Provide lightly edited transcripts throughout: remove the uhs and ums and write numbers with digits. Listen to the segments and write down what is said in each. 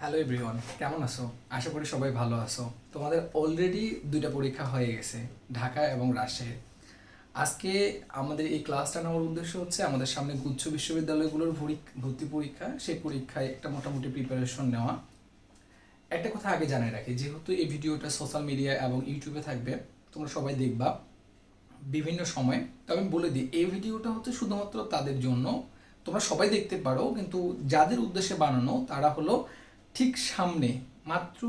Hello everyone, কেমন আছো? আশা করি সবাই ভালো আছো। তোমাদের অলরেডি দুইটা পরীক্ষা হয়ে গেছে, ঢাকা এবং রাজশাহী। আজকে আমাদের এই ক্লাসটা নেওয়ার উদ্দেশ্য হচ্ছে আমাদের সামনে গুচ্ছ বিশ্ববিদ্যালয়গুলোর ভর্তি পরীক্ষা, সেই পরীক্ষায় একটা মোটামুটি প্রিপারেশন নেওয়া। একটা কথা আগে জানিয়ে রাখি, যেহেতু এই ভিডিওটা সোশ্যাল মিডিয়া এবং ইউটিউবে থাকবে, তোমরা সবাই দেখবা বিভিন্ন সময়। তো আমি বলে দিই, এই ভিডিওটা হচ্ছে শুধুমাত্র তাদের জন্য, তোমরা সবাই দেখতে পারো, কিন্তু যাদের উদ্দেশ্যে বানানো তারা হলো ঠিক সামনে, মাত্র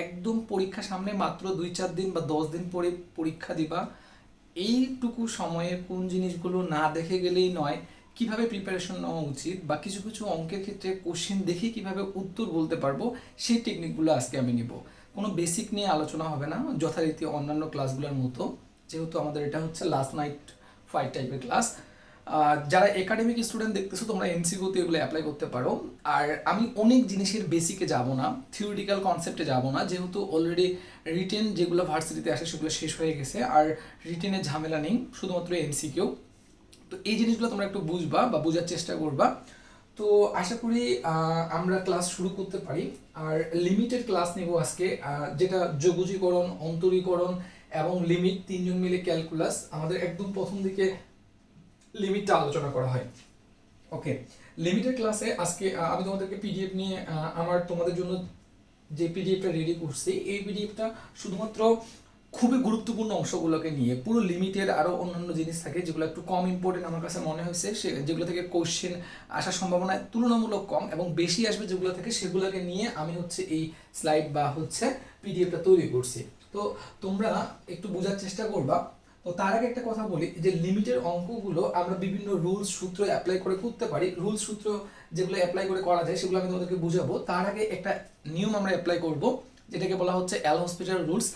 একদম পরীক্ষা সামনে, মাত্র 2-4 দিন বা 10 দিন পরে পরীক্ষা দিবা। এইটুকু সময়ে কোন জিনিসগুলো না দেখে গেলেই নয়, কিভাবে প্রিপারেশন নেওয়া উচিত, বা কিছু কিছু অঙ্কের ক্ষেত্রে কোশ্চেন দেখে কিভাবে উত্তর বলতে পারবো, সেই টেকনিকগুলো আজকে আমি নিব। কোনো বেসিক নিয়ে আলোচনা হবে না, যথারীতি অন্যান্য ক্লাসগুলোর মতো। যেহেতু আমাদের এটা হচ্ছে লাস্ট নাইট ফাইট টাইপের ক্লাস, যারা একাডেমিক স্টুডেন্ট দেখতেছো তোমরা এমসিকিউতে এগুলো অ্যাপ্লাই করতে পারো। আর আমি অনেক জিনিসের বেসিকে যাব না, থিওরিটিক্যাল কনসেপ্টে যাব না, যেহেতু অলরেডি রিটেন যেগুলো ভার্সিটিতে আসে সেগুলো শেষ হয়ে গেছে, আর রিটেনের ঝামেলা নেই, শুধুমাত্র এমসিকিউ। তো এই জিনিসগুলো তোমরা একটু বুঝবা বা বোঝার চেষ্টা করবা। তো আশা করি আমরা ক্লাস শুরু করতে পারি। আর লিমিটেড ক্লাস নেব আজকে, যেটা যোগজীকরণ, অন্তরীকরণ এবং লিমিট, তিনজন মিলে ক্যালকুলাস। আমাদের একদম প্রথম দিকে লিমিটটা আলোচনা করা হয়। ওকে, লিমিটেড ক্লাসে আজকে আমি তোমাদেরকে পিডিএফ নিয়ে আমার তোমাদের জন্য যে পিডিএফটা রেডি করছি, এই পিডিএফটা শুধুমাত্র খুবই গুরুত্বপূর্ণ অংশগুলোকে নিয়ে, পুরো লিমিটেড আরও অন্যান্য জিনিস থাকে যেগুলো একটু কম ইম্পর্টেন্ট আমার কাছে মনে হয়েছে, যেগুলো থেকে কোশ্চেন আসার সম্ভাবনা তুলনামূলক কম এবং বেশি আসবে যেগুলো থেকে, সেগুলোকে নিয়ে আমি হচ্ছে এই স্লাইড বা হচ্ছে পিডিএফটা তৈরি করছি। তো তোমরা একটু বোঝার চেষ্টা করবা। তো তার আগে একটা কথা বলি, যে লিমিটের অঙ্কগুলো আমরা বিভিন্ন রুলস সূত্র অ্যাপ্লাই করে করতে পারি। রুলস সূত্র যেগুলো অ্যাপ্লাই করে করা যায় সেগুলো আমি তোমাদেরকে বুঝাবো। তার আগে একটা নিয়ম আমরা অ্যাপ্লাই করব, যেটাকে বলা হচ্ছে এল হসপিটাল রুলস।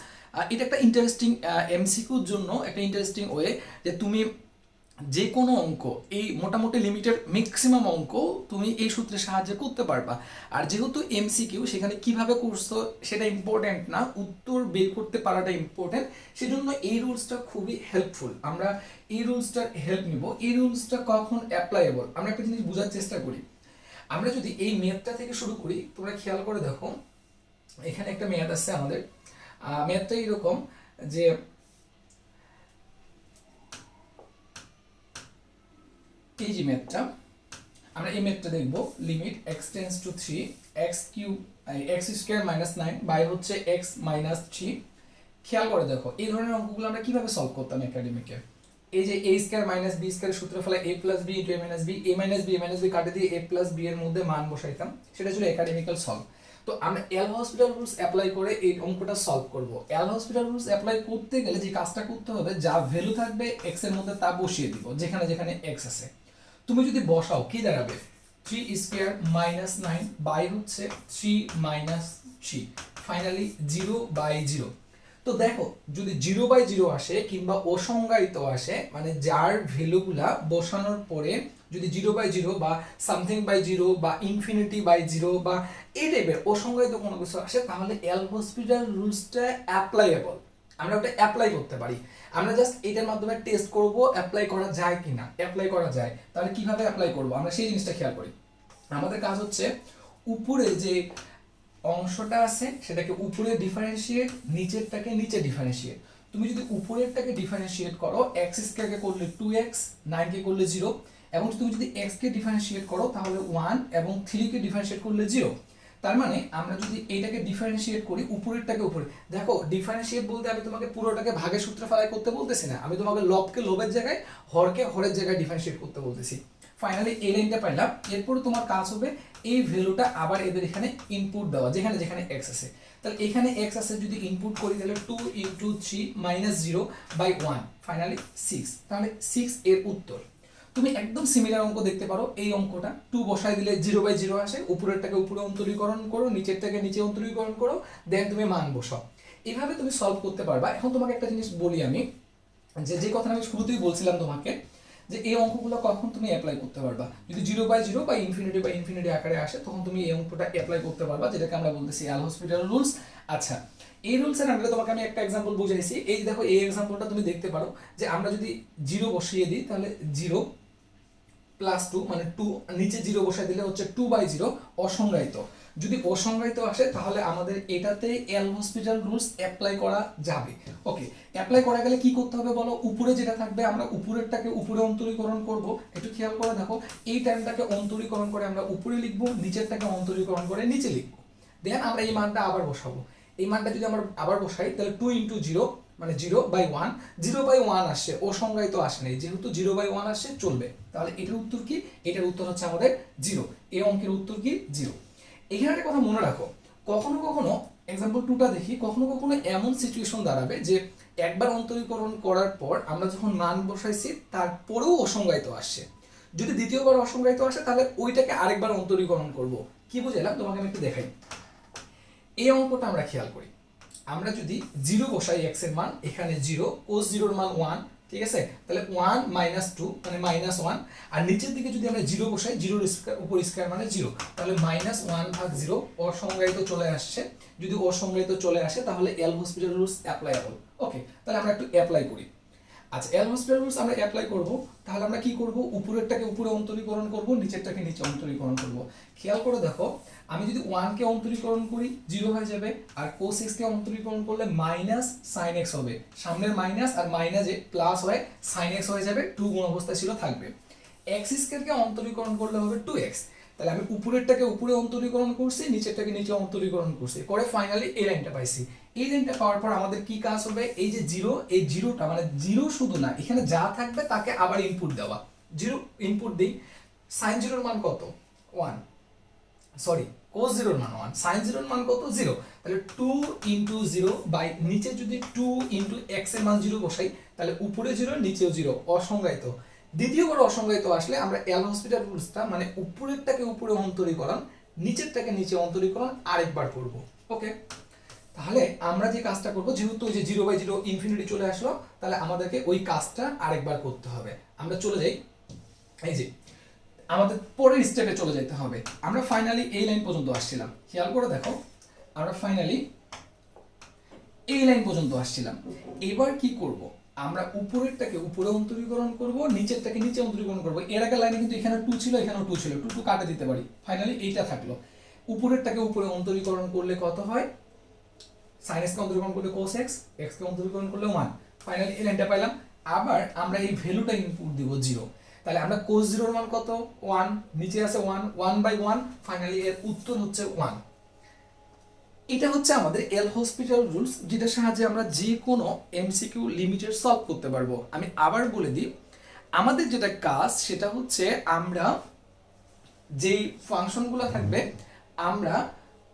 এটা একটা ইন্টারেস্টিং এমসিকিউর জন্য একটা ইন্টারেস্টিং ওয়ে, যে তুমি যে কোনো অঙ্ক, এই মোটামুটি লিমিটেড ম্যাক্সিমাম অঙ্ক তুমি এই সূত্রের সাহায্যে করতে পারবা। আর যেহেতু এমসিকিউ, সেখানে কিভাবে করছো সেটা ইম্পর্টেন্ট না, উত্তর বের করতে পারাটা ইম্পর্টেন্ট। সেজন্য এই রুলসটা খুবই হেল্পফুল। আমরা এই রুলসটার হেল্প নিব। এই রুলসটা কখন অ্যাপ্লাইয়েবল আমরা একটা জিনিস বোঝার চেষ্টা করি। আমরা যদি এই মেথটা থেকে শুরু করি, তোমরা খেয়াল করে দেখো, এখানে একটা মেয়াদ আছে আমাদের। মেয়াদটা এরকম যে এই যে ম্যাথটা, আমরা এই ম্যাথটা দেখব, limit x tends to 3 x cube x square minus 9 by হচ্ছে এক্স মাইনাস 3। খেয়াল করে দেখো, এই ধরনের অঙ্কগুলো আমরা কিভাবে সলভ করতাম একাডেমিকে। এই যে এ স্কোয়ার মাইনাস বি স্কোয়ার সূত্র ফলে এ প্লাস বি ইন্টু এ মাইনাস বি, এ মাইনাস বি কাটে দিয়ে এ প্লাস বি এর মধ্যে মান বসাইতাম, সেটা ছিল একাডেমিক্যাল সলভ। তো আমরা এল হসপিটাল রুলস অ্যাপ্লাই করে এই অঙ্কটা সলভ করব। এল হসপিটাল রুলস অ্যাপ্লাই করতে গেলে যে কাজটা করতে হবে, যা ভ্যালু থাকবে এক্স এর মধ্যে তা বসিয়ে দিব, যেখানে যেখানে এক্স আছে। তুমি যদি বসাও কি দাঁড়াবে, 3 স্কোয়ার মাইনাস 9 বাই হচ্ছে 3 মাইনাস 3, ফাইনালি 0/0। তো দেখো, যদি 0/0 আসে কিংবা অসংজ্ঞায়িত আসে, মানে যার ভ্যালুগুলা বসানোর পরে যদি 0/0 বা সামথিং বাই 0 বা ইনফিনিটি বাই 0 বা এই টাইপের অসংজ্ঞায়িত কোনো কিছু আসে, তাহলে এল হসপিটাল রুলসটা অ্যাপ্লাইয়েবল, আমরা ওটা অ্যাপ্লাই করতে পারি। আমরা জাস্ট এটার মাধ্যমে টেস্ট করব অ্যাপ্লাই করা যায় কিনা। অ্যাপ্লাই করা যায়, তাহলে কিভাবে অ্যাপ্লাই করব আমরা সেই জিনিসটা খেয়াল করি। আমাদের কাজ হচ্ছে উপরে যে অংশটা আছে সেটাকে উপরে ডিফারেন্সিয়েট, নিচেরটাকে নিচে ডিফারেন্সিয়েট। তুমি যদি উপরেরটাকে ডিফারেন্সিয়েট করো, এক্স স্কয়ারকে করলে 2x, 9 কে করলে 0, এবং তুমি যদি x কে ডিফারেন্সিয়েট করো তাহলে 1 এবং 3 কে ডিফারেন্সিয়েট করলে 0। তার মানে আমরা যদি এইটাকে ডিফারেন্সিয়েট করি, উপরেরটাকে উপরে দেখো, ডিফারেন্সিয়েট বলতে আমি তোমাকে পুরোটাকে ভাগের সূত্রে ফেলাই করতে বলতেছি না, আমি তোমাকে লবকে লবের জায়গায়, হরকে হরের জায়গায় ডিফারেন্সিয়েট করতে বলতেছি। ফাইনালি এই লাইনটা পাইলাম। এরপর তোমার কাজ হবে এই ভ্যালুটা আবার এদের এখানে ইনপুট দেওয়া, যেখানে যেখানে x আছে। তাহলে এখানে x আছে, যদি ইনপুট করি তাহলে 2 × 3 - 0/1, ফাইনালি 6। তাহলে 6 এর উত্তর। তুমি একদম সিমিলার অঙ্ক দেখতে পারো, এই অঙ্কটা 2 বসাই দিলে 0/0 আসে, উপরেরটাকে উপরে অন্তরীকরণ করো, নিচেরটাকে নিচে অন্তরীকরণ করো, দেন তুমি মান বসাও। এইভাবে তুমি সলভ করতে পারবা। এখন তোমাকে একটা জিনিস বলি আমি, যে কথাটা আমি শুরুতেই বলছিলাম তোমাকে, যে এই অঙ্কগুলো কখন তুমি অ্যাপ্লাই করতে পারবা, যদি 0/0 বা ইনফিনিটি আকারে আসে, তখন তুমি এই অঙ্কটা অ্যাপ্লাই করতে পারবা, যেটাকে আমরা বলতেছি এল হসপিটাল রুলস। আচ্ছা, এই রুলসের আন্ডারে তোমাকে আমি একটা এক্সাম্পল বুঝাইছি। এই দেখো, এই এক্সাম্পলটা তুমি দেখতে পারো, যে আমরা যদি 0 বসিয়ে দিই তাহলে 0 +2 মানে 2 নিচে 0 বসাই দিলে হচ্ছে 2/0 অসংজ্ঞায়িত। যদি অসংজ্ঞায়িত আসে তাহলে আমাদের এটাতে এল হসপিটাল রুলস অ্যাপ্লাই করা যাবে। ওকে, অ্যাপ্লাই করা গেলে কি করতে হবে বলো? উপরে যেটা থাকবে আমরা উপরেরটাকে উপরে অন্তরীকরণ করব। একটু খেয়াল করে দেখো, এই টার্মটাকে অন্তরীকরণ করে আমরা উপরে লিখব, নিচেরটাকে অন্তরীকরণ করে নিচে লিখব। দেন আমরা এই মানটা আবার বসাবো। এই মানটা যদি আমরা আবার বসাই তাহলে 2 × 0 মানে 0/1, 0/1 আসছে, অসংজ্ঞায়িত আসে নাই, যেহেতু 0/1 আসছে চলবে। তাহলে এটার উত্তর কি? এটার উত্তর হচ্ছে আমাদের 0। এই অঙ্কের উত্তর কি? 0। এখানে একটা কথা মনে রাখো, কখনো কখনো এক্সাম্পল 2টা দেখি, কখনো কখনো এমন সিচুয়েশন দাঁড়াবে যে একবার অন্তরীকরণ করার পর আমরা যখন মান বসাইছি তারপরেও অসংজ্ঞায়িত আসছে। যদি দ্বিতীয়বার অসংজ্ঞায়িত আসে তাহলে ওইটাকে আরেকবার অন্তরীকরণ করব। কি বুঝাইলাম তোমাকে আমি একটু দেখাই। এই অঙ্কটা আমরা খেয়াল করি, আমরা যদি 0 বসাই x এর মান, এখানে 0, cos 0 এর মান 1, ঠিক আছে? তাহলে 1 - 2 মানে -1, আর নিচের দিকে যদি আমরা 0 বসাই, 0 এর উপর স্কয়ার মানে 0, তাহলে -1/0 অসংজ্ঞায়িত চলে আসছে। যদি অসংজ্ঞায়িত চলে আসে তাহলে এল হসপিটাল রুলস অ্যাপ্লাইবল। ওকে, তাহলে আমরা একটু অ্যাপ্লাই করি। আচ্ছা, এল হসপিটাল রুলস আমরা অ্যাপ্লাই করব, তাহলে আমরা কি করব? উপরেরটাকে উপরে অন্তরীকরণ করব, নিচেরটাকে নিচে অন্তরীকরণ করব। খেয়াল করে দেখো, আমি যদি 1 কে অন্তরীকরণ করি 0 হয়ে যাবে, আর cos x কে অন্তরীকরণ করলে sin x হবে। সামনের মাইনাস আর মাইনাসে প্লাস হয়ে sin x হয়ে যাবে, 2 গুণ অবস্থায় ছিল থাকবে। x স্কয়ার কে অন্তরীকরণ করলে হবে 2x। তাহলে আমি উপরেরটাকে উপরে অন্তরীকরণ করছি, নিচেরটাকে নিচে অন্তরীকরণ করছি, করে ফাইনালি এই লাইনটা পাইছি। এই লাইনটা পাওয়ার পর আমাদের কি কাজ হবে? এই যে 0, এই 0টা মানে 0 শুধু না, এখানে যা থাকবে তাকে আবার ইনপুট দেওয়া। 0 ইনপুট দেই, sin 0 এর মান কত? 1, সরি cos 0 এর মান 1, sin 0 এর মান কত? 0। তাহলে 2 × 0 বাই নিচে যদি 2 × x এর মান 0 বসাই তাহলে উপরে 0 নিচেও 0, অসংজ্ঞায়িত। দ্বিতীয়বার অসংজ্ঞায়িত আসলে আমরা এল হসপিটাল রুলসটা মানে উপরেরটাকে উপরে অন্তরীকরণ, নিচেরটাকে নিচে অন্তরীকরণ আরেকবার করব। ওকে, তাহলে আমরা যে কাজটা করব, যেহেতু ওই যে 0/0 ইনফিনিটি চলে আসলো, তাহলে আমাদেরকে ওই কাজটা আরেকবার করতে হবে। আমরা চলে যাই, এই যে আমাদের পরের স্টেপে চলে যেতে হবে। আমরা ফাইনালি এই লাইন পর্যন্ত আসছিলাম, খেয়াল করে দেখো, আমরা ফাইনালি এই লাইন পর্যন্ত আসছিলাম। এবার কি করব? আমরা উপরেরটাকে উপরে অন্তরীকরণ করব, নিচেরটাকে নিচে অন্তরীকরণ করব। এর আগে লাইনে কিন্তু এখানে 2 ছিল, এখানেও 2 ছিল, 2 কাটে দিতে পারি। ফাইনালি এইটা থাকলো। উপরেরটাকে উপরে অন্তরীকরণ করলে কত হয়? sin x কে অন্তরীকরণ করলে cos x, x কে অন্তরীকরণ করলে 1। ফাইনালি এই লাইনটা পাইলাম। আবার আমরা এই ভ্যালুটা ইনপুট দিব 0। তাহলে আমরা cos 0 এর মান কত? 1, নিচে আছে 1, 1/1, ফাইনালি এর উত্তর হচ্ছে 1। এটা হচ্ছে আমাদের এল হসপিটাল রুলস, যেটার সাহায্যে আমরা যে কোনো এমসিকিউ লিমিটেড সলভ করতে পারবো। আমি আবার বলে দিই, আমাদের যেটা কাজ সেটা হচ্ছে আমরা যেই ফাংশনগুলো থাকবে আমরা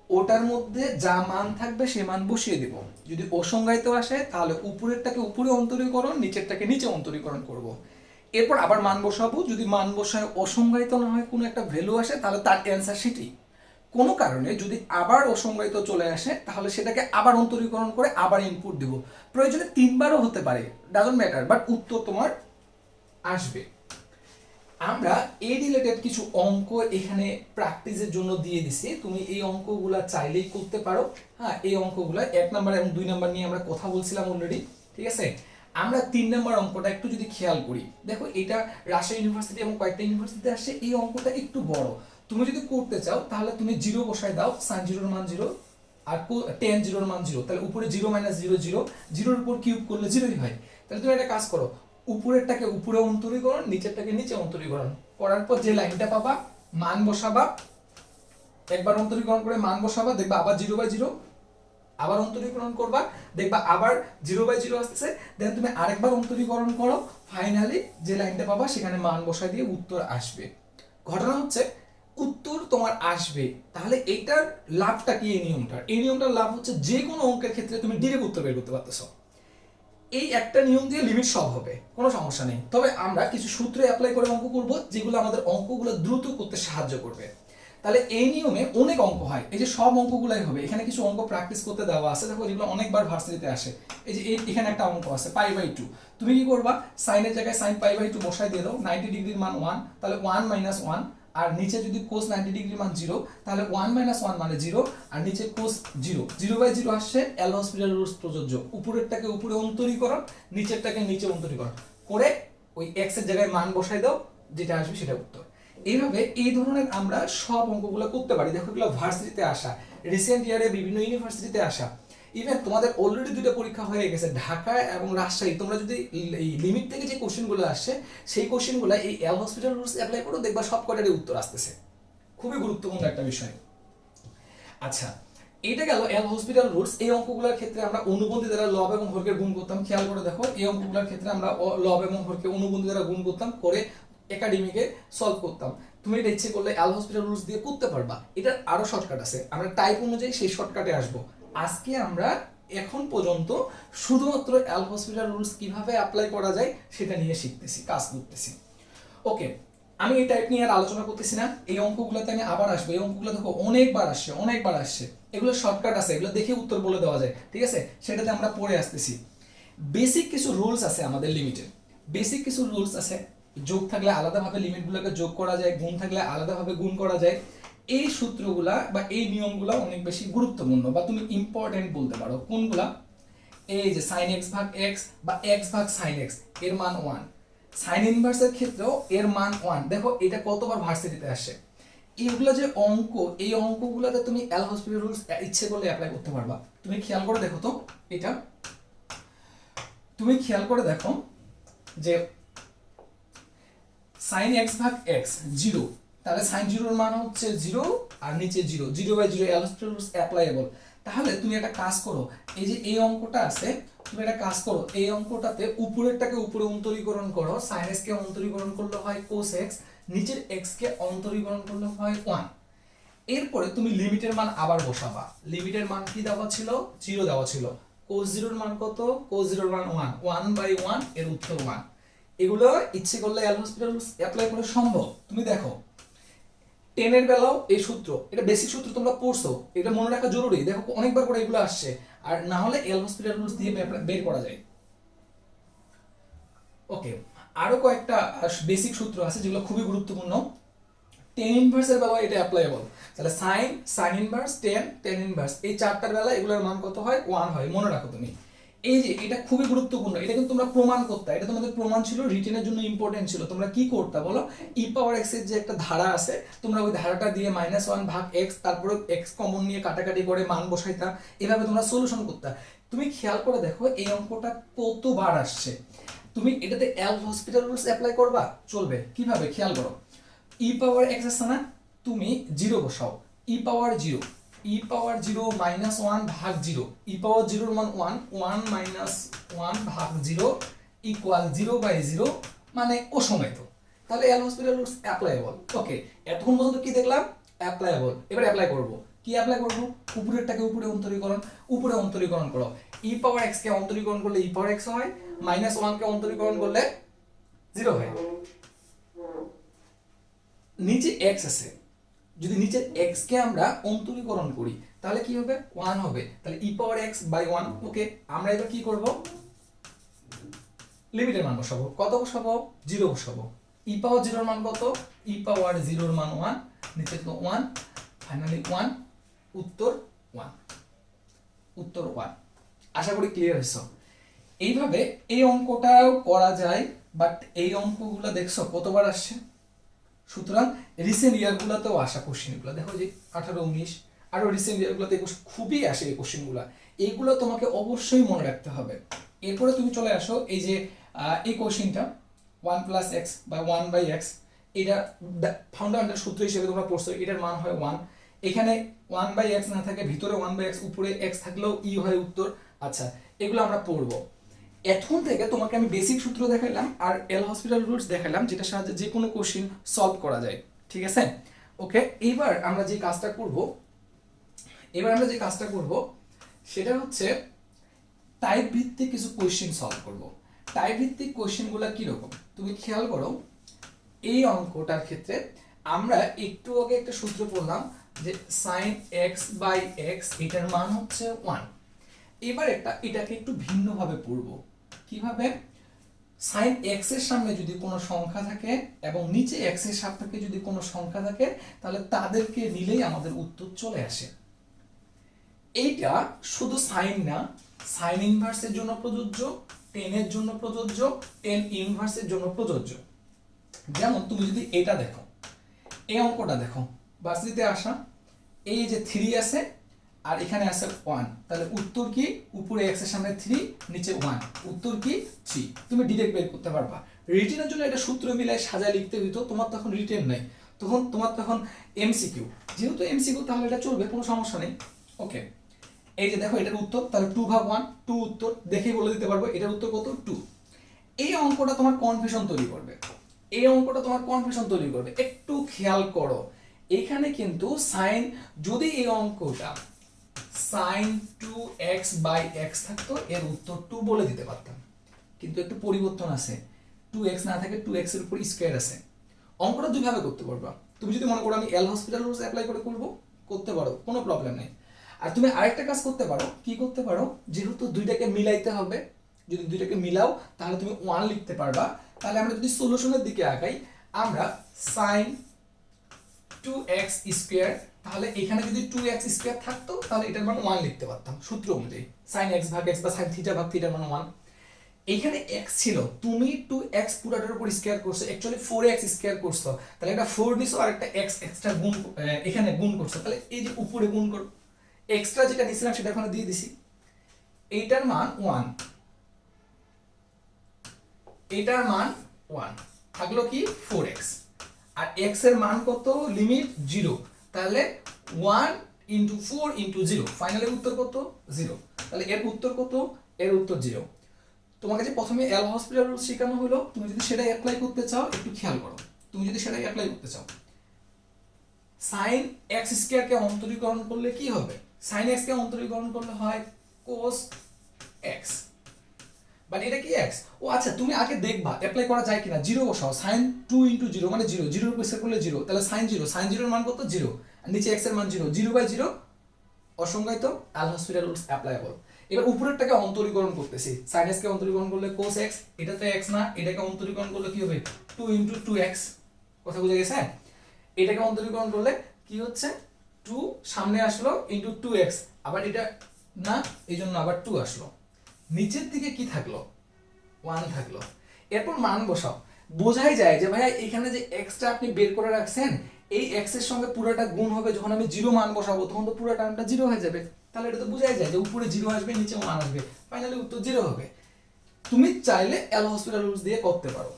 ওটার মধ্যে যা মান থাকবে সে মান বসিয়ে দেব। যদি অসংজ্ঞায়িত আসে তাহলে উপরেরটাকে উপরে অন্তরীকরণ, নিচেরটাকে নিচে অন্তরীকরণ করব। এরপর আবার মান বসাবো, যদি মান বসায় অসংজ্ঞায়িত না হয় কোনো একটা ভ্যালু আসে তাহলে তার অ্যান্সার সেটি। কোনো কারণে যদি আবার অসংজ্ঞায়িত চলে আসে তাহলে সেটাকে আবার অন্তরীকরণ করে আবার ইনপুট দেব। প্রয়োজনে 3বারও হতে পারে, ডাজন্ট ম্যাটার, বাট উত্তর তোমার আসবে। আমরা এই রিলেটেড কিছু অঙ্ক এখানে প্র্যাকটিসের জন্য দিয়ে দিছি, তুমি এই অঙ্কগুলা চাইলেই করতে পারো। হ্যাঁ, এই অঙ্কগুলা 1 নাম্বার এবং 2 নাম্বার নিয়ে আমরা কথা বলছিলাম অলরেডি, ঠিক আছে? আমরা 3 নাম্বার অঙ্কটা একটু যদি খেয়াল করি, দেখো এটা রাজশাহী ইউনিভার্সিটি এবং কয়েকটা ইউনিভার্সিটিতে আসছে। এই অঙ্কটা একটু বড়, তুমি যদি করতে চাও তাহলে তুমি 0 বসায় দাও, sin 0 এর মান 0 আর tan 0 এর মান 0, তাহলে উপরে 0 - 0 0, 0 এর উপর কিউব করলে 0ই হয়। তাহলে তুমি একটা কাজ করো, উপরেরটাকে উপরে অন্তরীকরণ, নিচেরটাকে নিচে অন্তরীকরণ করার পর যে লাইনটা পাবা মান বসাবা, একবার অন্তরীকরণ করে মান বসাবা, দেখবা আবার 0/0, আবার অন্তরীকরণ করবা, দেখবা আবার 0/0 আসছে, দেন তুমি আরেকবার অন্তরীকরণ করো, ফাইনালি যে লাইনটা পাবা সেখানে মান বসায় দিয়ে উত্তর আসবে। ঘটনা হচ্ছে উত্তর তোমার আসবে, তাহলে এইটার লাভটা কি? এই নিয়মটার লাভ হচ্ছে যে কোনো অঙ্কের ক্ষেত্রে তুমি ডিরেক্ট উত্তর বের করতে পারতেছো। এই একটা নিয়ম দিয়ে লিমিট সলভ হবে, কোনো সমস্যা নেই। তবে আমরা কিছু সূত্র অ্যাপ্লাই করে অঙ্ক করব যেগুলো আমাদের অঙ্কগুলো দ্রুত করতে সাহায্য করবে। তাহলে এই নিয়মে অনেক অঙ্ক হয়, এই যে সব অঙ্কগুলাই হবে। এখানে কিছু অঙ্ক প্র্যাকটিস করতে দেওয়া আছে, দেখো যেগুলো অনেকবার ভার্সিটিতে আসে। এই যে এখানে একটা অঙ্ক আছে π/2, তুমি কি করবা? সাইনের জায়গায় sin π/2 বসাই দিয়ে দাও, 90 ডিগ্রির মান 1, তাহলে 1 - 1, আর নিচে যদি cos 90 ডিগ্রির মান 0, তাহলে 1 - 1 মানে 0, আর নিচে cos 0, 0/0 আসছে। এল হসপিটাল রুলস প্রযোজ্য, উপরেরটাকে উপরে অন্তরীকরণ, নিচেরটাকে নিচে অন্তরীকরণ করে ওই x এর জায়গায় মান বসাই দাও, যেটা আসবে সেটা উত্তর। এইভাবে এই ধরনের আমরা সব অঙ্কগুলো করতে পারি। দেখো এগুলো ভার্সিটিতে আসা, রিসেন্ট ইয়ারে বিভিন্ন ইউনিভার্সিটিতে আসা। ইভেন তোমাদের অলরেডি দুটো পরীক্ষা হয়ে গেছে ঢাকা এবং রাজশাহী। তোমরা যদি এই লিমিট থেকে যে কোশ্চেনগুলো আসছে সেই কোশ্চেনগুলো এই এল হসপিটাল রুলস অ্যাপ্লাই করো, দেখবা সব কটারই উত্তর আসতেছে। খুবই গুরুত্বপূর্ণ একটা বিষয়। আচ্ছা, এটা গেল এল হসপিটাল রুলস। এই অঙ্কগুলোর ক্ষেত্রে আমরা অনুবন্ধী দ্বারা লব এবং হরকে গুণ করতাম। খেয়াল করে দেখো এই অঙ্কগুলোর ক্ষেত্রে আমরা লব এবং হরকে অনুবন্ধী দ্বারা গুণ করতাম, করে একাডেমিকে সলভ করতাম। তুমি এটা ইচ্ছে করলে এল হসপিটাল রুলস দিয়ে করতে পারবা। এটার আরো শর্টকাট আছে, আমরা টাইপ অনুযায়ী সেই শর্টকাটে আসবো। আজকে আমরা এখন পর্যন্ত শুধুমাত্র এল হসপিটাল রুলস কিভাবে অ্যাপ্লাই করা যায় সেটা নিয়ে শিখতেছি, কাজ করতেছি। ওকে, আমি এই টাইপ নিয়ে আর আলোচনা করতেছি না। এই অঙ্কগুলোতে আমি আবার আসবো। এই অঙ্কগুলো দেখো অনেকবার আসছে। এগুলো শর্টকাট আছে, এগুলো দেখে উত্তর বলে দেওয়া যায়, ঠিক আছে? সেটাতে আমরা পড়ে আসতেছি। বেসিক কিছু রুলস আছে আমাদের লিমিটের, বেসিক কিছু রুলস আছে। যোগ থাকলে আলাদাভাবে লিমিটগুলোকে যোগ করা যায়, গুণ থাকলে আলাদাভাবে গুণ করা যায়। এই সূত্রগুলা বা এই নিয়মগুলা অনেক বেশি গুরুত্বপূর্ণ, বা তুমি ইম্পর্টেন্ট বলতে পারো। কোনগুলা? এই যে সাইন এক্স ভাগ এক্স বা এক্স ভাগ সাইন এক্স, এর মান 1। সাইন ইনভার্সের ক্ষেত্রেও এর মান 1। দেখো এটা কতবার ভার্সিটিতে আসে। এইগুলো যে অঙ্ক, এই অঙ্কগুলোতে তুমি এল হসপিটাল রুলস ইচ্ছে করলে অ্যাপ্লাই করতে পারবা। তুমি খেয়াল করে দেখো তো, এটা তুমি খেয়াল করে দেখো যে সাইন এক্স ভাগ এক্স 0, তাহলে সাইন 0 এর মান হচ্ছে 0 আর নিচে 0, 0/0 এল হসপিটাল রুলস অ্যাপ্লাইয়েবল। তাহলে তুমি একটা কাজ করো, এই যে এই অঙ্কটা আছে, তুমি একটা কাজ করো, এই অঙ্কটাতে উপরেরটাকে উপরে অন্তরীকরণ করো। সাইন এক্স কে অন্তরীকরণ করলে হয় কোস এক্স, নিচের এক্স কে অন্তরীকরণ করলে হয় 1। এরপরে তুমি লিমিটের মান আবার বসাবা। লিমিটের মান কি দেওয়া ছিল? 0 দেওয়া ছিল। কোস 0 এর মান কত? কোস 0 এর মান 1, 1/1 এর উত্তর 1। এগুলো ইচ্ছে করলে এল হসপিটাল রুলস অ্যাপ্লাই করা সম্ভব। তুমি দেখো 10 এর বেলাও এই সূত্র, এটা বেসিক সূত্র তোমরা পড়ছো, এটা মনে রাখা জরুরি। দেখো অনেকবার করে এগুলো আসছে, আর না হলে এল হসপিটাল রুলস দিয়ে বের করা যায়। ওকে, আরো কয়েকটা বেসিক সূত্র আছে যেগুলো খুবই গুরুত্বপূর্ণ। টেন ইনভার্সের বেলায় এটা অ্যাপ্লাইয়েবল। তাহলে sine, sine inverse, tan inverse, এই চারটার বেলা এগুলোর মান কত হয়? 1 হয়। মনে রাখো তুমি। এই যে এটা খুবই গুরুত্বপূর্ণ, এটা কিন্তু তোমরা প্রমাণ করতে, এটা তোমাদের প্রমাণ ছিল, রিটেনের জন্য ইম্পর্টেন্ট ছিল। তোমরা কি করতে বলো? ই পাওয়ার এক্স এর যে একটা ধারা আছে, তোমরা ওই ধারাটা দিয়ে -1 ভাগ এক্স, তারপরে এক্স কমন নিয়ে কাটাকাটি করে মান বসাইতা, এভাবে তোমরা সলিউশন করতে। তুমি খেয়াল করে দেখো এই অঙ্কটা কতবার আসছে। তুমি এটাতে এল হসপিটাল রুলস অ্যাপ্লাই করবা, চলবে। কিভাবে? খেয়াল করো, ই পাওয়ার এক্স আছে না, তুমি 0 বসাও। ই পাওয়ার 0, ই পাওয়ার 0 -1 ভাগ 0, ই পাওয়ার 0 এর মান 1, 1 - 1 ভাগ 0 ইকুয়াল 0/0, মানে অসমেত। তাহলে এল হসপিটাল রুলস অ্যাপ্লাইয়েবল। ওকে, এতক্ষণ পর্যন্ত কি দেখলাম? অ্যাপ্লাইয়েবল। এবার অ্যাপ্লাই করব। কি অ্যাপ্লাই করব? উপরেরটাকে উপরে অন্তরীকরণ করো। ই পাওয়ার এক্স কে অন্তরীকরণ করলে ই পাওয়ার এক্স হয়, -1 কে অন্তরীকরণ করলে 0 হয়। নিচে x আছে, যদি নিচের x কে আমরা অন্তরীকরণ করি তাহলে কি হবে? 1 হবে। তাহলে e পাওয়ার x বাই 1। ওকে, আমরা এবার কি করব? লিমিটের মান বসাবো। কত বসাবো? 0 বসাবো। e পাওয়ার 0 এর মান কত? e পাওয়ার 0 এর মান 1, নিচে তো 1, ফাইনালি 1, উত্তর 1, উত্তর 1। আশা করি ক্লিয়ার হয়েছে। এইভাবে এই অঙ্কটাও করা যায়, বাট এই অঙ্কগুলো দেখছো কতবার আসছে। সুতরাং রিসেন্ট ইয়ারগুলোতেও আসা কোশ্চেনগুলো দেখো, যে 18-19, আরো রিসেন্ট ইয়ারগুলোতে খুবই আসে এই কোশ্চেনগুলো। এইগুলো তোমাকে অবশ্যই মনে রাখতে হবে। এরপরে তুমি চলে আসো এই যে এই কোশ্চেনটা 1 + x বা 1/x, এটা ফাউন্ডামেন্টাল সূত্র হিসেবে তোমরা পড়ছো, এটার মান হয় 1। এখানে 1/x না থাকে, ভিতরে 1/x, উপরে x থাকলেও ই হয় উত্তর। আচ্ছা, এগুলো আমরা পড়বো। এখন থেকে তোমাকে আমি বেসিক সূত্র দেখাইলাম আর এল হসপিটাল রুলস দেখাইলাম, যেটা সাহায্যে যে কোনো কোশ্চেন সলভ করা যায়, ঠিক আছে? ওকে, এইবার আমরা যে কাজটা করব সেটা হচ্ছে টাইপ ভিত্তিক কিছু কোশ্চেন সলভ করব। টাইপ ভিত্তিক কোশ্চেনগুলো কি রকম তুমি খেয়াল করো। এই অঙ্কটার ক্ষেত্রে আমরা একটু আগে একটা সূত্র পড়লাম যে sin x বাই x, এটার মান হচ্ছে 1। এবার এটাকে একটু ভিন্নভাবে পড়ব। কিভাবে? sin x এর সামনে যদি কোনো সংখ্যা থাকে এবং নিচে x এর সাপেক্ষে যদি কোনো সংখ্যা থাকে, তাহলে তাদেরকে নিলেই আমাদের উত্তর চলে আসে। এইটা শুধু সাইন না, সাইন ইনভার্সের জন্য প্রযোজ্য, টেন এর জন্য প্রযোজ্য, টেন ইনভার্সের জন্য প্রযোজ্য। যেমন তুমি যদি এটা দেখো, এই অঙ্কটা দেখো, ভার্সিটিতে আসা, এই যে 3 আছে আর এখানে আছে 1, তাহলে উত্তর কি? উপরে x এর সামনে 3, নিচে 1, উত্তর কি? 3। তুমি ডিরেক্ট বের করতে পারবা। রিটেনের জন্য এটা সূত্র মিলাই সাজায় লিখতে হইতো, তোমার তখন রিটেন নাই, তখন তোমার তখন এমসিকিউ, যেহেতু এমসিকিউ তাহলে এটা চলবে, কোনো সমস্যা নেই। ওকে, এই যে দেখো এটার উত্তর, তাহলে 2 ভাগ 1, 2 উত্তর, দেখেই বলে দিতে পারবো এটার উত্তর কত? 2। এই অঙ্কটা তোমার কনফিউশন তৈরি করবে, এই অঙ্কটা তোমার কনফিউশন তৈরি করবে। একটু খেয়াল করো, এখানে কিন্তু সাইন, যদি এই অঙ্কটা সাইন 2x বাই x থাকতো, এর উত্তর 2 বলে দিতে পারতাম, কিন্তু একটু পরিবর্তন আছে, 2x না থাকে 2x এর উপর স্কয়ার আছে। অঙ্কটা দুইভাবে করতে পারবা। তুমি যদি মনে করো আমি এল হসপিটাল রুলস অ্যাপ্লাই করে করব, করতে পারো, কোনো প্রবলেম নেই। আর তুমি আরেকটা কাজ করতে পারো, কি করতে পারো, যেহেতু দুইটাকে মিলাইতে হবে, যদি দুইটাকে মিলাও তাহলে তুমি 1 লিখতে পারবা। তাহলে আমরা যদি সলিউশনের দিকে আগাই, আমরা sin 2x স্কয়ার, তাহলে এখানে যদি 2x স্কয়ার থাকতো তাহলে এটার মান 1 লিখতে পারতাম সূত্র অনুযায়ী, sin x ভাগ x বা sin থিটা ভাগ থিটার মান 1। এইখানে x ছিল, তুমি 2x পুরাটার উপর স্কয়ার করছো, অ্যাকচুয়ালি 4x স্কয়ার করছো, তাহলে এটা 4 নিছো আর একটা x এক্সট্রা গুণ, এখানে গুণ করছো, তাহলে এই যে উপরে গুণ করো, এক্সট্রা যেটা নিছিলাম সেটা এখানে দিয়ে দিছি। এইটার মান 1, এটার মান 1, থাকলো কি 4x, আর x এর মান কত? লিমিট 0, তাহলে 1 ইনটু 4 ইনটু 0, ফাইনালি উত্তর কত? 0। তাহলে এর উত্তর কত? এর উত্তর 0। তোমাকে যে প্রথমে এল হসপিটাল রুল শেখানো হলো, তুমি যদি সেটা অ্যাপ্লাই করতে চাও, একটু খেয়াল করো, তুমি যদি সেটা অ্যাপ্লাই করতে চাও, sin x স্কয়ার কে অন্তরীকরণ করলে কি হবে? sin x কে অন্তরীকরণ করলে হয় cos x, বাট এটা কি x? ও আচ্ছা, তুমি আগে দেখবা অ্যাপ্লাই করা যায় কিনা, 0 বসাও, sin 2 ইনটু 0 মানে 0, 0 এর উপর স্কয়ার করলে 0, তাহলে sin 0, sin 0 এর মান কত? 0, আর নিচে x এর মান 0, 0 বাই 0 অসংজ্ঞায়িত, এল হসপিটাল রুলস অ্যাপ্লাইবল। এবার উপরেরটাকে অন্তরীকরণ করতেছি, sin x কে অন্তরীকরণ করলে cos x, এটা তো x না, এটাকে অন্তরীকরণ করলে কি হবে? 2 ইনটু 2x, কথা বুঝে গেছে? এটাকে অন্তরীকরণ করলে কি হচ্ছে? 2 সামনে আসলো ইনটু 2x, আবার এটা না, এইজন্য আবার 2 আসলো, নিচের দিকে কি থাকলো? 1 থাকলো। এরপর মান বসাও, বোঝাই যায় যে ভাইয়া এখানে যে এক্সটা আপনি বের করে রাখছেন, এই এক্স এর সঙ্গে পুরোটা গুণ হবে, যখন আমি 0 মান বসাবো তখন তো পুরো টার্মটা 0 হয়ে যাবে, তাহলে এটা তো বোঝাই যায় যে উপরে 0 আসবে, নিচে 1 আসবে, ফাইনালি উত্তর 0 হবে। তুমি চাইলে এল হসপিটাল রুলস দিয়ে করতে পারো।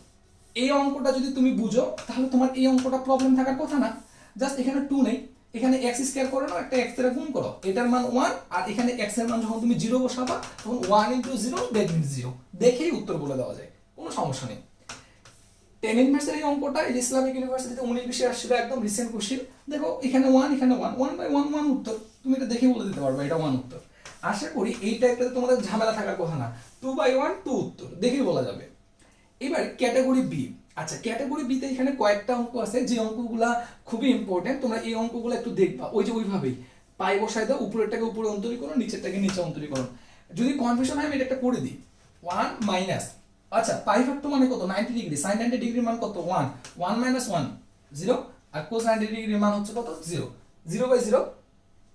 এই অঙ্কটা যদি তুমি বুঝো তাহলে তোমার এই অঙ্কটা প্রবলেম থাকার কথা না। জাস্ট এখানে 2 নেই, এখানে x স্কয়ার করে নাও, একটা x দ্বারা গুণ করো, এটার মান 1, আর এখানে x এর মান যখন তুমি 0 বসাবা তখন 1 ইনটু 0 দ্যাট মিন্স 0, দেখেই উত্তর বলে দেওয়া যায়, কোনো সমস্যা নেই। 10 ইনভার্সের এই অঙ্কটা এই ইসলামিক ইউনিভার্সিটিতে 19-20 আসছিল, একদম রিসেন্ট কোশ্চেন। দেখো এখানে 1, এখানে 1, 1 বাই 1 1 উত্তর, তুমি এটা দেখে বলে দিতে পারবে এটা 1 উত্তর। আশা করি এইটা একটা তোমাদের ঝামেলা থাকার কথা না, 2 বাই 1 2 উত্তর, দেখেই বলা যাবে। এবার ক্যাটাগরি বি, আচ্ছা ক্যাটাগরি বিতে এখানে কয়েকটা অঙ্ক আছে, যে অঙ্কগুলা খুবই ইম্পর্টেন্ট, তোমরা এই অঙ্কগুলো একটু দেখবা, ওই যে ওইভাবেই পাই বসায় দাও, উপরেরটাকে উপরে অন্তরীকরণ, নিচেরটাকে নিচে অন্তরীকরণ। যদি কনফিউশন হয় আমি এটা একটা করে দিই, 1 মাইনাস, আচ্ছা পাই ফ্যাক্টর মানে কত? 90 ডিগ্রি, sin 90 ডিগ্রির মান কত? 1, 1 মাইনাস 1 0, আর cos 90 ডিগ্রির মান হচ্ছে কত? 0, 0 বাই 0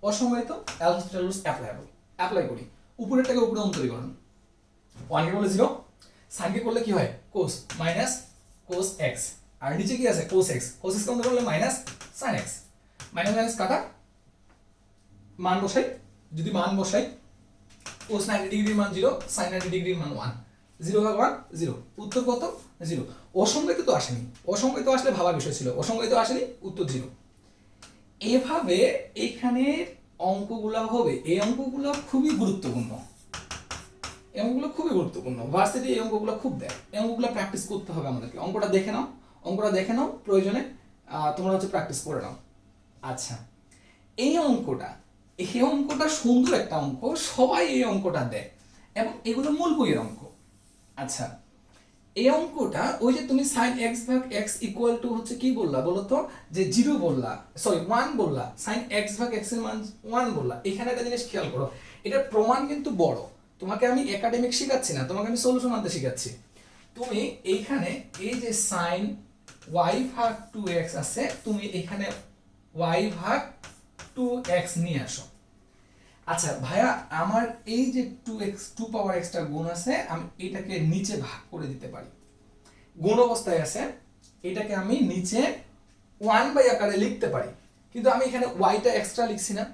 অসংজ্ঞায়িত, L hospital rules applicable. Apply করি, উপরেরটাকে উপরে অন্তরীকরণ, 1 কে করলে 0, sin কে করলে কি হয়? cos মাইনাস cos x, আর নিচে কি আছে? cos x, cos x কে অন্তর করলে minus sin x, minus minus কাটা, মান বসাই, যদি মান বসাই cos 90 ডিগ্রির মান 0, sin 90 ডিগ্রির মান 1, 0 ভাগ 1 0, উত্তর কত? 0। অসংজ্ঞায়িত তো আসেনি, অসংজ্ঞায়িত আসলে ভাবার বিষয় ছিল, অসংজ্ঞায়িত আসেনি, উত্তর 0। এভাবে এখানের অঙ্কগুলো হবে, এই অঙ্কগুলো খুবই গুরুত্বপূর্ণ, এই অঙ্কগুলো খুবই গুরুত্বপূর্ণ, ভার্সিটি এই অঙ্কগুলো খুব দেয়, এই অঙ্কগুলো প্র্যাকটিস করতে হবে আমাদেরকে। অঙ্কটা দেখে নাও, অঙ্কটা দেখে নাও, প্রয়োজনে তোমরা হচ্ছে প্র্যাকটিস করে নাও। আচ্ছা, এই অঙ্কটা সুন্দর একটা অঙ্ক, সবাই এই অঙ্কটা দেয় এবং এগুলো মূল বইয়ের অঙ্ক। আচ্ছা, এই অঙ্কটা ওই যে তুমি sin x ভাগ x ইকুয়াল টু হচ্ছে কি বললা বলো তো, যে 0 বললা, সরি 1 বললা, sin x ভাগ x এর মান 1 বললা। এখানে একটা জিনিস খেয়াল করো, এটার প্রমাণ কিন্তু বড়, তোমাকে আমি একাডেমিক শেখাচ্ছি না, তোমাকে আমি সলিউশন আনতে শেখাচ্ছি। তুমি এইখানে এই যে sin y ভাগ 2x আছে, তুমি এখানে y ভাগ 2x নিয়ে আসো। আচ্ছা ভাইয়া, আমার এই যে 2x 2 পাওয়ার এক্সট্রা গুণ আছে, আমি এটাকে নিচে ভাগ করে দিতে পারি, গুণ অবস্থায় আছে, এটাকে আমি নিচে 1 আকারে লিখতে পারি, কিন্তু আমি এখানে ওয়াইটা এক্সট্রা লিখছি না,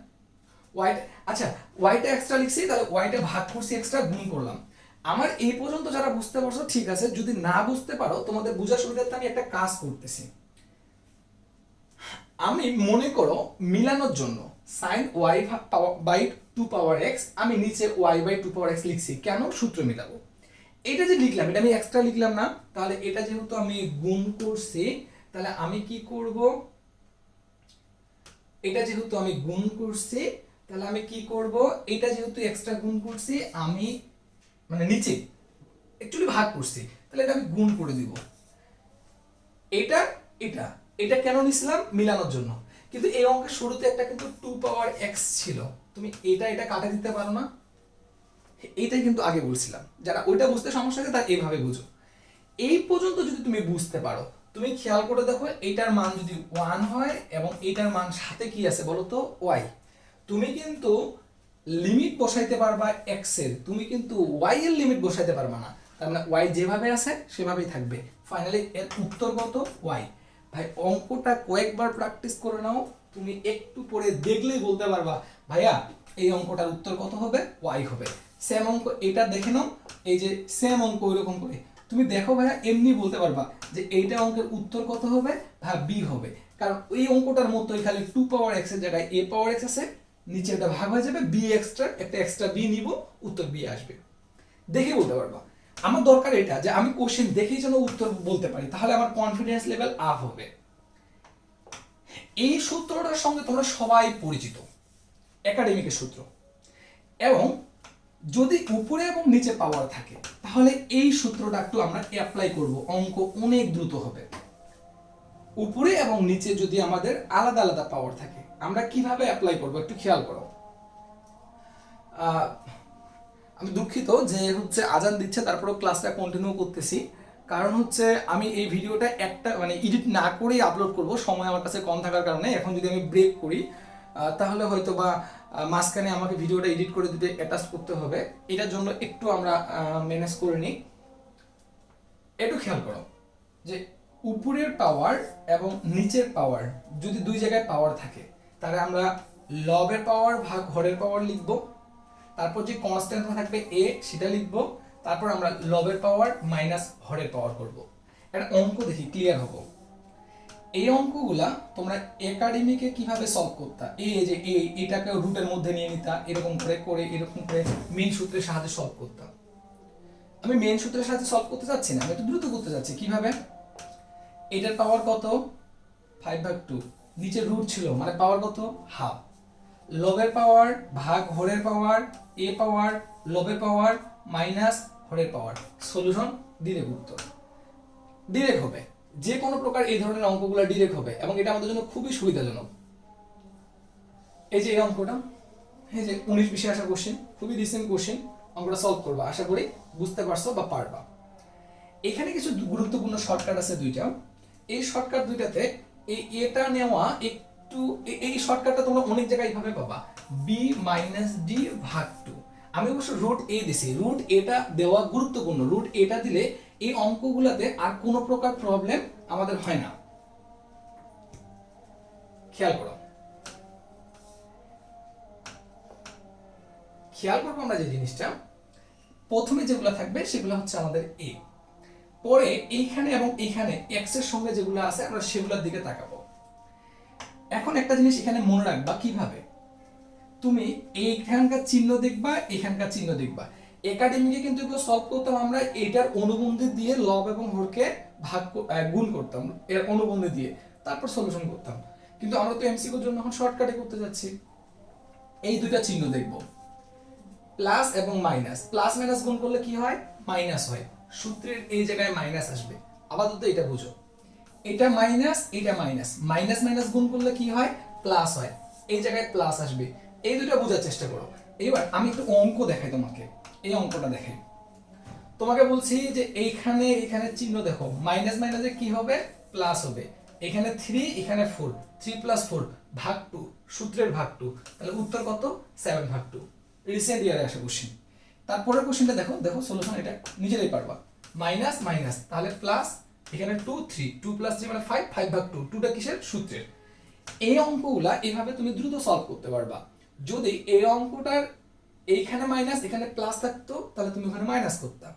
ওয়াইটা আচ্ছা ওয়াইটা এক্সট্রা লিখছি, তাহলে ওয়াইটা ভাগ করছি এক্সট্রা, গুণ করলাম। আমার এই পর্যন্ত যারা বুঝতে পারছো ঠিক আছে, যদি না বুঝতে পারো তোমাদের বোঝার সুবিধার্থে আমি একটা কাজ করতেছি। আমি মনে করো মিলানোর জন্য sin y by 2 power x আমি নিচে y বাই 2 পাওয়ার x লিখছি, কেন? সূত্র মিলাবো। এটা যে লিখলাম এটা আমি এক্সট্রা লিখলাম না, তাহলে এটা যেহেতু আমি গুণ করছি, তাহলে আমি কি করব, এটা যেহেতু আমি গুণ করছি তাহলে আমি কি করব, এটা যেহেতু এক্সট্রা গুণ করছি আমি মানে নিচে অ্যাকচুয়ালি ভাগ করছি, তাহলে এটা আমি গুণ করে দিব। এটা এটা এটা কেন নিছিলাম? মিলানোর জন্য। কিন্তু এই অঙ্কের শুরুতে একটা কিন্তু 2 পাওয়ার x ছিল, তুমি এটা কাটা দিতে পারো না? এইটাই কিন্তু আগে বলছিলাম, যারা ওইটা বুঝতে সমস্যা আছে তারা এইভাবে বুঝো। এই পর্যন্ত যদি তুমি বুঝতে পারো, তুমি খেয়াল করে দেখো এইটার মান যদি 1 হয় এবং এইটার মান সাথে কি আছে বলো তো, y, তুমি কিন্তু লিমিট বসাইতে পারবা x এর, তুমি কিন্তু y এর লিমিট বসাইতে পারবা না। তার মানে y যেভাবে আছে সেভাবেই থাকবে। ফাইনালি এর উত্তর কত? y। ভাই অঙ্কটা কয়েকবার প্র্যাকটিস করে নাও, তুমি একটু পরে দেখলেই বলতে পারবা ভাইয়া এই অঙ্কটার উত্তর কত হবে, y হবে। সেম অঙ্ক এটা দেখে নাও, এই যে সেম অঙ্ক ওইরকম করে তুমি দেখো ভাইয়া, এমনি বলতে পারবা যে এইটা অঙ্কের উত্তর কত হবে, ভাই b হবে। কারণ ওই অঙ্কটার মতোই খালি 2 পাওয়ার x এর জায়গায় a পাওয়ার x আছে, নিচে এটা ভাগ হয়ে যাবে, b এক্সট্রা একটা এক্সট্রা b নিব, উত্তর b আসবে। দেখে বলতে পারবা। আমার দরকার এটা যে আমি কোশ্চেন দেখেই যেন উত্তর বলতে পারি, তাহলে আমার কনফিডেন্স লেভেল আপ হবে। এই সূত্রটার সঙ্গে তোমরা সবাই পরিচিত, একাডেমিকের সূত্র। এবং যদি উপরে এবং নিচে পাওয়ার থাকে তাহলে এই সূত্রটা একটু আমরা অ্যাপ্লাই করব, অঙ্ক অনেক দ্রুত হবে। উপরে এবং নিচে যদি আমাদের আলাদা আলাদা পাওয়ার থাকে আমরা কিভাবে অ্যাপ্লাই করব একটু খেয়াল করো। আমি দুঃখিত যে হচ্ছে আজান দিচ্ছে তারপরেও ক্লাসটা কন্টিনিউ করতেছি, কারণ হচ্ছে আমি এই ভিডিওটা একটা মানে এডিট না করেই আপলোড করব, সময় আমার কাছে কম থাকার কারণে। এখন যদি আমি ব্রেক করি তাহলে হয়তো বা মাঝখানে আমাকে ভিডিওটা এডিট করে দিতে অ্যাটাচ করতে হবে, এটার জন্য একটু আমরা ম্যানেজ করে নিই। একটু খেয়াল করো যে উপরের পাওয়ার এবং নিচের পাওয়ার যদি দুই জায়গায় পাওয়ার থাকে তাহলে আমরা লবের পাওয়ার ভাগ হরের পাওয়ার লিখব, তারপর যে কনস্ট্যান্ট থাকবে a সেটা লিখব, তারপর আমরা লবের পাওয়ার মাইনাস হরের পাওয়ার করব। একটা অঙ্ক দেখি ক্লিয়ার হবো। এই অঙ্কগুলা তোমরা একাডেমিকে কিভাবে সলভ করতা, এই যে এটাকে রুটের মধ্যে নিয়ে নিতা, এরকম করে করে এরকম করে মেইন সূত্রের সাহায্যে সলভ করতাম। আমি মেইন সূত্রের সাহায্যে সলভ করতে যাচ্ছি না, আমি একটু দ্রুত করতে যাচ্ছি। কিভাবে? এটার পাওয়ার কত? 5/2, নিচের রুট ছিল মানে পাওয়ার কত? হাফ। লবের পাওয়ার ভাগ হরের পাওয়ার, এ পাওয়ার লবের পাওয়ার মাইনাস হরের পাওয়ার। সলিউশন ডিরেক্ট উত্তর, ডিরেক্ট হবে। যে কোনো প্রকার এই ধরনের অঙ্কগুলো ডিরেক্ট হবে এবং এটা আমাদের জন্য খুবই সুবিধাজনক। এই যে এই অঙ্কটা, এই যে 19-20 আসা কোশ্চেন, খুবই রিসেন্ট কোশ্চেন, অঙ্কটা সলভ করবা, আশা করি বুঝতে পারছো বা পারবা। এখানে কিছু গুরুত্বপূর্ণ শর্টকাট আছে দুইটা। এই শর্টকাট দুইটাতে এই এটা নেওয়া একটু, এই শর্টকাটটা তোমরা অনেক জায়গায় এইভাবে পাবা, b - d ভাগ 2। আমি অবশ্য রুট a দিছি, রুট এটা দেওয়া গুরুত্বপূর্ণ। রুট এটা দিলে এই অঙ্কগুলোতে আর কোনো প্রকার প্রবলেম আমাদের হয় না। খেয়াল করো, খেয়াল করবো আমরা যে জিনিসটা, প্রথমে যেগুলো থাকবে সেগুলো হচ্ছে আমাদের a, পরে এইখানে এবং এইখানে x এর সঙ্গে যেগুলো আছে আমরা সেগুলোর দিকে তাকাবো। এখন একটা জিনিস এখানে মনে রাখবা, কিভাবে তুমি এইখানকার চিহ্ন দেখবা, এখানকার চিহ্ন দেখবা। একাডেমিকে কিন্তু এগুলো সলভ করতাম আমরা এটার অনুবন্ধী দিয়ে, লব এবং হরকে ভাগ গুণ করতাম এর অনুবন্ধী দিয়ে, তারপর সলিউশন করতাম। কিন্তু আমরা তো এমসিকিউর জন্য এখন শর্টকাটে করতে যাচ্ছি। এই দুইটা চিহ্ন দেখব, প্লাস এবং মাইনাস। প্লাস মাইনাস গুণ করলে কি হয়? মাইনাস হয়। সূত্রের এই জায়গায় মাইনাস আসবে, আপাতত এটা বুঝো। এটা মাইনাস, এটা মাইনাস, মাইনাস মাইনাস গুণ করলে কি হয়? প্লাস হয়, এই জায়গায় প্লাস আসবে। এই দুটো বোঝার চেষ্টা করো। এবার আমি একটু অঙ্ক দেখাই তোমাকে, এই অঙ্কটা দেখাই। তোমাকে বলছি যে এইখানে এখানে চিহ্ন দেখো, মাইনাস মাইনাসে কি হবে? প্লাস হবে। এখানে 3, এখানে 4, 3 + 4 ভাগ 2, সূত্রের ভাগ 2, তাহলে উত্তর কত? 7/2। রিসেন্ট ইয়ারে আসা কোশ্চেন। তারপরের কোশ্চেনটা দেখো, দেখো সলিউশন এটা নিজেরাই পারবা। মাইনাস মাইনাস তাহলে প্লাস, এখানে 2 3 2 প্লাস 3 মানে 5 5 ভাগ 2 2টা কিসের সূত্রের। এই অঙ্কগুলা এভাবে তুমি দ্রুত সলভ করতে পারবা। যদি এই অঙ্কটার এইখানে মাইনাস এখানে প্লাস থাকতো তাহলে তুমি ওখানে মাইনাস করতা,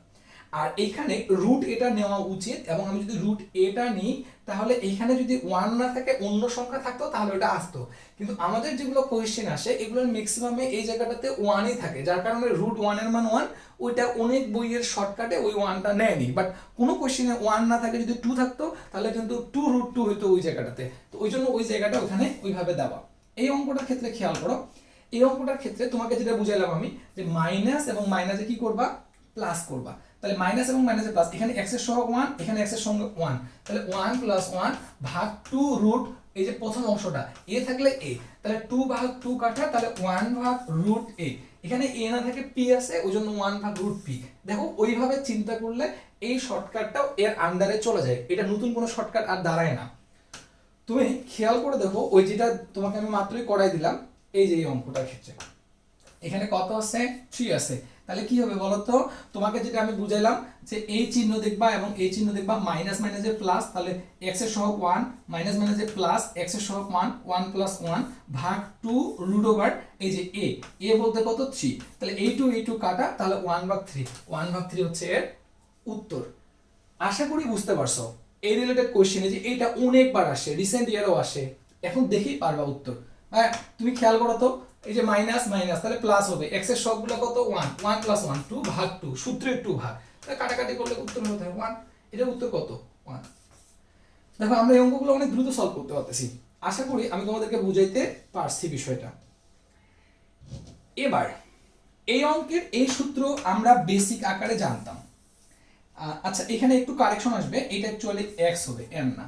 আর এইখানে রুট এটা নেওয়া উচিত, এবং আমি যদি রুট এটা নিই তাহলে এইখানে যদি 1 না থাকে অন্য সংখ্যা থাকতো তাহলে ওটা আসতো, কিন্তু আমাদের যেগুলো কোয়েশ্চেন আসে এগুলোর ম্যাক্সিমামে এই জায়গাটাতে 1ই থাকে, যার কারণে রুট 1 এর মান 1, ওইটা অনেক বইয়ের শর্টকাটে ওই 1টা নেয়নি, বাট কোনো কোয়েশ্চেনে 1 না থাকে যদি 2 থাকতো তাহলে কিন্তু 2 রুট 2 হতো ওই জায়গাটাতে, তো ওই জন্য ওই জায়গাটা ওখানে ওইভাবে দেওয়া। এই অঙ্কটার ক্ষেত্রে খেয়াল করো, এই অঙ্কটার ক্ষেত্রে তোমাকে যেটা বুঝাইলাম আমি যে মাইনাস এবং মাইনাসে কি করবা, প্লাস করবা, তাহলে মাইনাস এবং মাইনাসে প্লাস, এখানে x এর সহগ 1 এখানে x এর সঙ্গে 1, তাহলে 1 প্লাস 1 ভাগ 2 রুট, এই যে প্রথম অংশটা a থাকলে a, তাহলে 2 ভাগ 2 কাটা, তাহলে 1 ভাগ রুট a, এখানে a না থাকে p আছে ওই জন্য 1 ভাগ রুট p। দেখো ওইভাবে চিন্তা করলে এই শর্টকাটটাও এর আন্ডারে চলে যায়, এটা নতুন কোনো শর্টকাট আর দাঁড়ায় না। তুমি খেয়াল করে দেখো ওই যেটা তোমাকে আমি মাত্রই করাই দিলাম, এই যে এই অঙ্কটার ক্ষেত্রে এখানে কত আছে, 3 আছে, তাহলে কি হবে বলো তো, তোমাকে যেটা আমি বুঝাইলাম যে এই চিহ্ন দেখবা এবং এই চিহ্ন দেখবা, মাইনাস মাইনাসে প্লাস, তাহলে x এর সহগ 1 মাইনাস মাইনাসে প্লাস x এর সহগ 1 1 প্লাস 1 ভাগ 2 রুট ওভার এই যে a বলতে কত 3, তাহলে এই টু কাটা, তাহলে 1 ভাগ 3 1 ভাগ 3 হচ্ছে এর উত্তর। আশা করি বুঝতে পারছো এই রিলেটেড কোশ্চেনে যে এটা অনেকবার আসে, রিসেন্ট ইয়ারও আসে, এখন দেখেই পারবা উত্তর। হ্যাঁ তুমি খেয়াল করো তো, এই যে মাইনাস মাইনাস তাহলে প্লাস হবে, x এর সবগুলো কত 1 1 প্লাস 1 2 ভাগ 2 সূত্রের 2 ভাগ, তাহলে কাটাকাটি করলে উত্তর হতে 1, এটার উত্তর কত 1। দেখো আমরা এই অঙ্কগুলো অনেক দ্রুত সলভ করতে পারতেছি, আশা করি আমি তোমাদেরকে বুঝাইতে পারছি বিষয়টা। এবার এই অঙ্কের এই সূত্র আমরা বেসিক আকারে জানতাম। আচ্ছা এখানে একটু কারেকশন আসবে, এটা অ্যাকচুয়ালি x হবে, m না,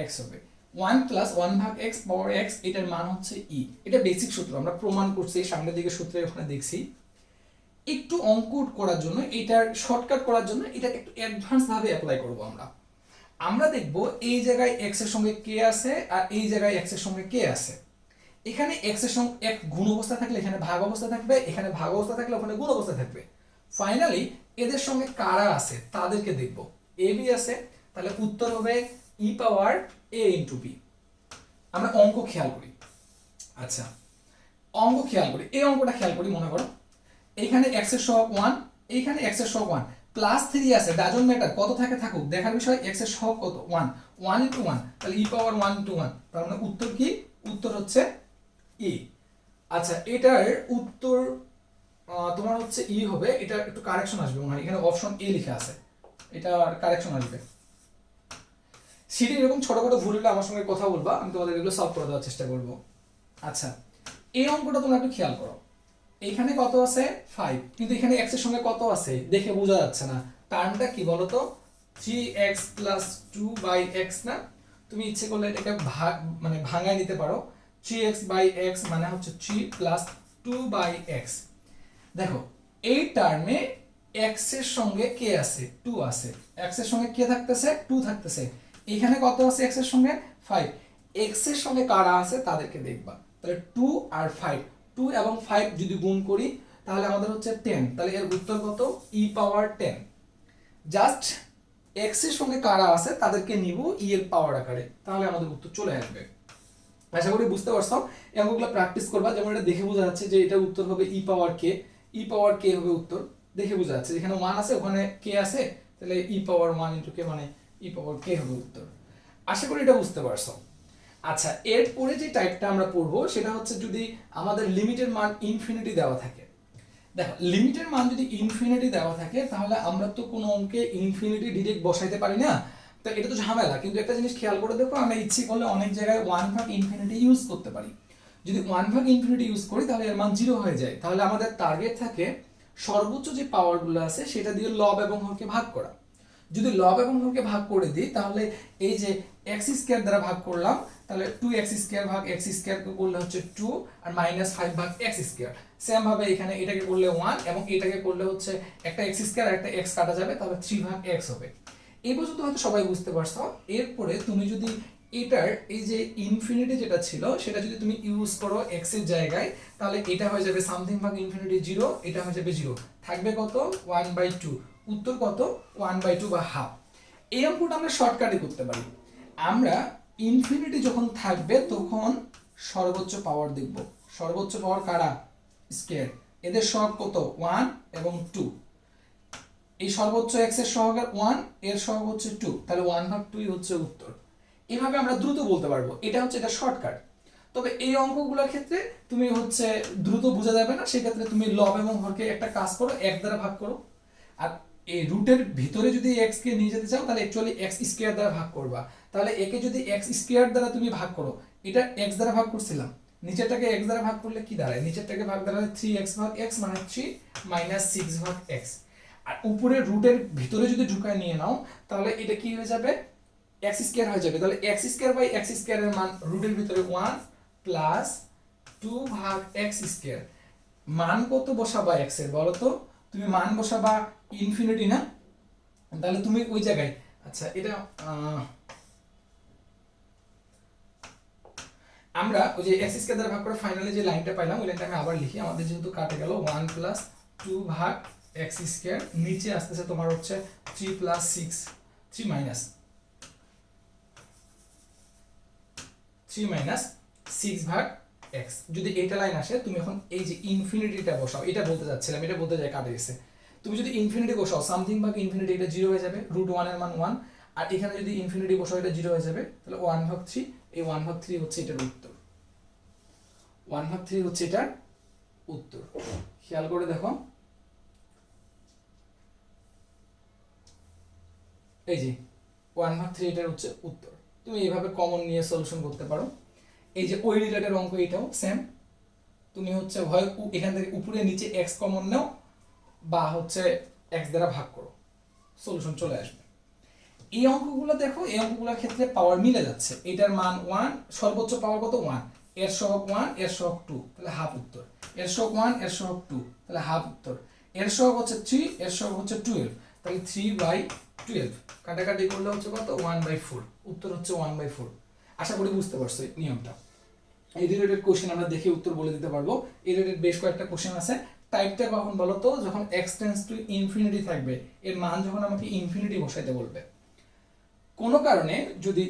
x হবে 1 প্লাস 1 ভাগ x পাওয়ার x, এটার মান হচ্ছে e, এটা বেসিক সূত্র আমরা প্রমাণ করছি, সামনের দিকে সূত্রে ওখানে দেখছি। একটু অঙ্ক করার জন্য এটার শর্টকাট করার জন্য এটা একটু অ্যাডভান্স ভাবে অ্যাপ্লাই করব আমরা। আমরা দেখব এই জায়গায় x এর সঙ্গে k আছে আর এই জায়গায় x এর সঙ্গে k আছে, এখানে x এর সঙ্গে এক গুণ অবস্থা থাকলে এখানে ভাগ অবস্থা থাকবে, এখানে ভাগ অবস্থা থাকলে ওখানে গুণ অবস্থা থাকবে। ফাইনালি এদের সঙ্গে কারা আছে তাদেরকে দেখব, a b আছে, তাহলে উত্তর হবে e power a into b। আমরা অঙ্ক খেয়াল করি, আচ্ছা অঙ্ক খেয়াল করি, এই অঙ্কটা খেয়াল করি, মনে করো এইখানে x এর সহগ 1 এইখানে x এর সহগ 1 প্লাস 3 আছে, ডাজন্ট ম্যাটার কত থাকে থাকুক, দেখার বিষয় x এর সহগ কত 1 1 ইনটু 1, তাহলে e পাওয়ার 1 ইনটু 1, তার মানে উত্তর কি, উত্তর হচ্ছে e। আচ্ছা এটার উত্তর তোমার হচ্ছে ই হবে, এটা একটু কারেকশন আসবে মনে হয়, এখানে অপশন এ লেখা আছে, এটা কারেকশন আসবে। সিডি এরকম ছোটখাটো ভুল হলে আমার সঙ্গে কথা বলবা, আমি তোমাদের এগুলো সলভ করে দেওয়ার চেষ্টা করব। আচ্ছা এই অঙ্কটা তোমরা একটু খেয়াল করো, এখানে কত আছে 5, কিন্তু এখানে x এর সঙ্গে কত আছে দেখে বোঝা যাচ্ছে না, টার্মটা কি বলো তো 3x প্লাস 2/x না, তুমি ইচ্ছে করলে এটাকে ভাগ মানে ভাঙায় নিতে পারো, 3x/x মানে হচ্ছে 3 প্লাস 2/x। দেখো এই টার্মে x এর সঙ্গে k আছে 2 আছে, x এর সঙ্গে k থাকতেছে 2 থাকতেছে, এখানে কত আছে x এর সঙ্গে 5, x এর সঙ্গে কারা আছে তাদেরকে দেখবা, তাহলে 2 আর 5, 2 এবং 5 যদি গুণ করি তাহলে আমাদের হচ্ছে 10, তাহলে এর উত্তর কত e পাওয়ার 10। জাস্ট x এর সঙ্গে কারা আছে তাদেরকে নিব e এর পাওয়ার আকারে, তাহলে আমাদের উত্তর চলে আসবে। আশা করি বুঝতে পারছো, এই অঙ্কগুলো প্র্যাকটিস করবা, যেমন এটা দেখে বোঝা যাচ্ছে যে এটা উত্তর হবে e পাওয়ার k, e পাওয়ার k হবে উত্তর, দেখে বোঝা যাচ্ছে যেখানে 1 আছে ওখানে k আছে, তাহলে e পাওয়ার 1 ইনটু k মানে e পাওয়ার k হবে উত্তর। আশা করি এটা বুঝতে পারছো। আচ্ছা এরপরে যে টাইপটা আমরা পড়বো সেটা হচ্ছে যদি আমাদের লিমিটের মান ইনফিনিটি দেওয়া থাকে। দেখো লিমিটের মান যদি ইনফিনিটি দেওয়া থাকে তাহলে আমরা তো কোনো অঙ্কে ইনফিনিটি ডিরেক্ট বসাইতে পারি না, তো এটা তো ঝামেলা। কিন্তু একটা জিনিস খেয়াল করে দেখো, আমরা ইচ্ছে করলে অনেক জায়গায় 1 ভাগ ইনফিনিটি ইউজ করতে পারি। যদি 1 ভাগ ইনফিনিটি ইউজ করি তাহলে এর মান 0 হয়ে যায়, তাহলে আমাদের টার্গেট থাকে সর্বোচ্চ যে পাওয়ারগুলো আছে সেটা দিয়ে লব এবং হরকে ভাগ করা। যদি লব এবং হরকে ভাগ করে দিই তাহলে এই যে x স্কয়ার দ্বারা ভাগ করলাম, তাহলে 2x স্কয়ার ভাগ x স্কয়ার কে করলে হচ্ছে 2 আর -5 ভাগ x স্কয়ার, সেম ভাবে এখানে এটাকে করলে 1 এবং এটাকে করলে হচ্ছে একটা x স্কয়ার আর একটা x কাটা যাবে, তাহলে 3 ভাগ x হবে। এই পর্যন্ত হয়তো সবাই বুঝতে পারছো। এরপরে তুমি যদি এটার এই যে ইনফিনিটি যেটা ছিল সেটা যদি তুমি ইউজ করো x এর জায়গায়, তাহলে এটা হয়ে যাবে সামথিং ভাগ ইনফিনিটি 0, এটা হয়ে যাবে 0, থাকবে কত 1/2, উত্তর কত 1/2 বা হাফ। এই অঙ্কটা আমরা শর্টকাটে করতে পারি। আমরা ইনফিনিটি যখন থাকবে তখন সর্বোচ্চ পাওয়ার দেখব। সর্বোচ্চ পাওয়ার কারা? স্কয়ার। এদের সহগ কত? 1 এবং 2। এই সর্বোচ্চ x এর সহগের 1, এর সহগ হচ্ছে 2, তাহলে 1/2 হচ্ছে উত্তর। এভাবে আমরা দ্রুত বলতে পারবো, এটা হচ্ছে এটা শর্টকাট। তবে এই অঙ্কগুলোর ক্ষেত্রে তুমি হচ্ছে দ্রুত বোঝা যাবে না, সেক্ষেত্রে তুমি লব এবং হরকে একটা কাজ করো, 1 দ্বারা ভাগ করো। আর এই রুটের ভিতরে যদি x কে নিয়ে যেতে চাও তাহলে অ্যাকচুয়ালি x স্কয়ার দ্বারা ভাগ করবা। তাহলে একে যদি x স্কয়ার দ্বারা তুমি ভাগ করো, এটা x দ্বারা ভাগ করছিলাম, নিচেরটাকে x দ্বারা ভাগ করলে কি দাঁড়ায়? নিচেরটাকে ভাগ দাঁড়ায় 3x ভাগ x মানে 3 মাইনাস 6 ভাগ x। আর উপরে রুটের ভিতরে যদি ঢুকায় নিয়ে নাও তাহলে এটা কি হয়ে যাবে? x স্কয়ার হয়ে যাবে। তাহলে x স্কয়ার বাই x স্কয়ারের মান রুটের ভিতরে 1 প্লাস 2 ভাগ x স্কয়ার। মান কত বসাবা x এর বলো তো? তুমি মান বসাবা ইনফিনিটি না, তাহলে তুমি ওই জায়গায়, আচ্ছা এটা আমরা ওই যে x স্কয়ার দ্বারা ভাগ করে ফাইনালি যে লাইনটা পাইলাম ওই লাইনটা আমি আবার লিখি। আমাদের যেহেতু কাটে গেল 1 প্লাস 2 ভাগ x স্কয়ার, নিচে আসতেছে তোমার হচ্ছে 3 প্লাস 6, 3 মাইনাস 6 ভাগ x। যদি এটা লাইন আসে তুমি এখন এই যে ইনফিনিটিটা বসাও, এটা বলতে যাচ্ছিলাম, এটা বলতে যাই কাটে গেছে। তুমি যদি ইনফিনিটি বসাও সামথিং ভাগ ইনফিনিটি, এটা 0 হয়ে যাবে, √1 এর মান 1। আর এখানে যদি ইনফিনিটি বসাও এটা 0 হয়ে যাবে, তাহলে 1/3। এই 1/3 হচ্ছে এটার উত্তর। 1/3 হচ্ছে এটার উত্তর। খেয়াল করে দেখো, এই যে 1/3 এটার হচ্ছে উত্তর। তুমি এইভাবে কমন নিয়ে সলিউশন করতে পারো। এই যে ওই রিলেটেড অঙ্ক এটাও সেম, তুমি হচ্ছে হয় এখান থেকে উপরে নিচে x কমন নাও বা হচ্ছে x দ্বারা ভাগ করো, সলিউশন চলে আসবে। এই অঙ্কগুলো দেখো, এই অঙ্কগুলোর ক্ষেত্রে পাওয়ার মিলে যাচ্ছে। এটার মান 1, সর্বোচ্চ পাওয়ার কত? 1, এর সহগ 1, এর সহগ 2, তাহলে হাফ উত্তর। এর সহগ 1, এর সহগ 2, তাহলে হাফ উত্তর। এর সহগ হচ্ছে 3, এর সহগ হচ্ছে 12, তাহলে 3/12 কাটাকাটি করলে হচ্ছে কত? 1/4। উত্তর হচ্ছে 1/4। আশা করি বুঝতে পারছো নিয়মটা। এই রিলেটেড কোশ্চেন আমরা দেখে উত্তর বলে দিতে পারবো। এই রিলেটেড বেশ কয়েকটা কোশ্চেন আছে। টাইপটা কখন বলো তো? যখন x টেন্ডস টু ইনফিনিটি থাকবে, এর মান যখন আমাকে ইনফিনিটি বসাইতে বলবে। কোনো কারণে যদি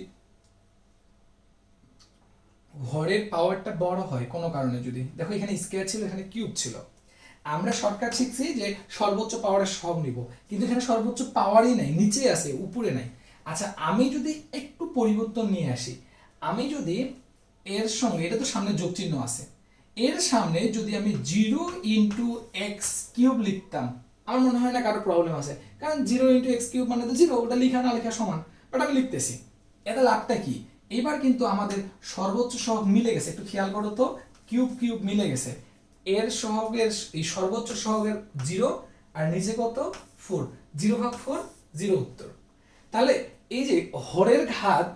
হরের পাওয়ারটা বড় হয়, কোনো কারণে যদি দেখো এখানে স্কয়ার ছিল, এখানে কিউব ছিল, আমরা শর্টকাট শিখছি যে সর্বোচ্চ পাওয়ারের সহগ নিব, কিন্তু এখানে সর্বোচ্চ পাওয়ারই নাই, নিচে আছে, উপরে নাই। আচ্ছা আমি যদি একটু পরিবর্তন নিয়ে আসি, আমি যদি এর সঙ্গে, এটা তো সামনে যোগ চিহ্ন আছে, এর সামনে যদি আমি 0 ইন্টু এক্স কিউব লিখতাম, আমার মনে হয় না কারো প্রবলেম আছে, কারণ 0 ইন্টু এক্স কিউব মানে তো 0, ওটা লেখা না লেখা সমান, বাট আমি লিখতেছি। এটা লাভটা কি? এবার কিন্তু আমাদের সর্বোচ্চ সহগ মিলে গেছে, একটু খেয়াল করো তো, কিউব কিউব মিলে গেছে। এর সহগের এই সর্বোচ্চ সহগের 0 আর নিচে কত? 4, 0/4, 0 উত্তর। তাহলে এই যে হরের ঘাত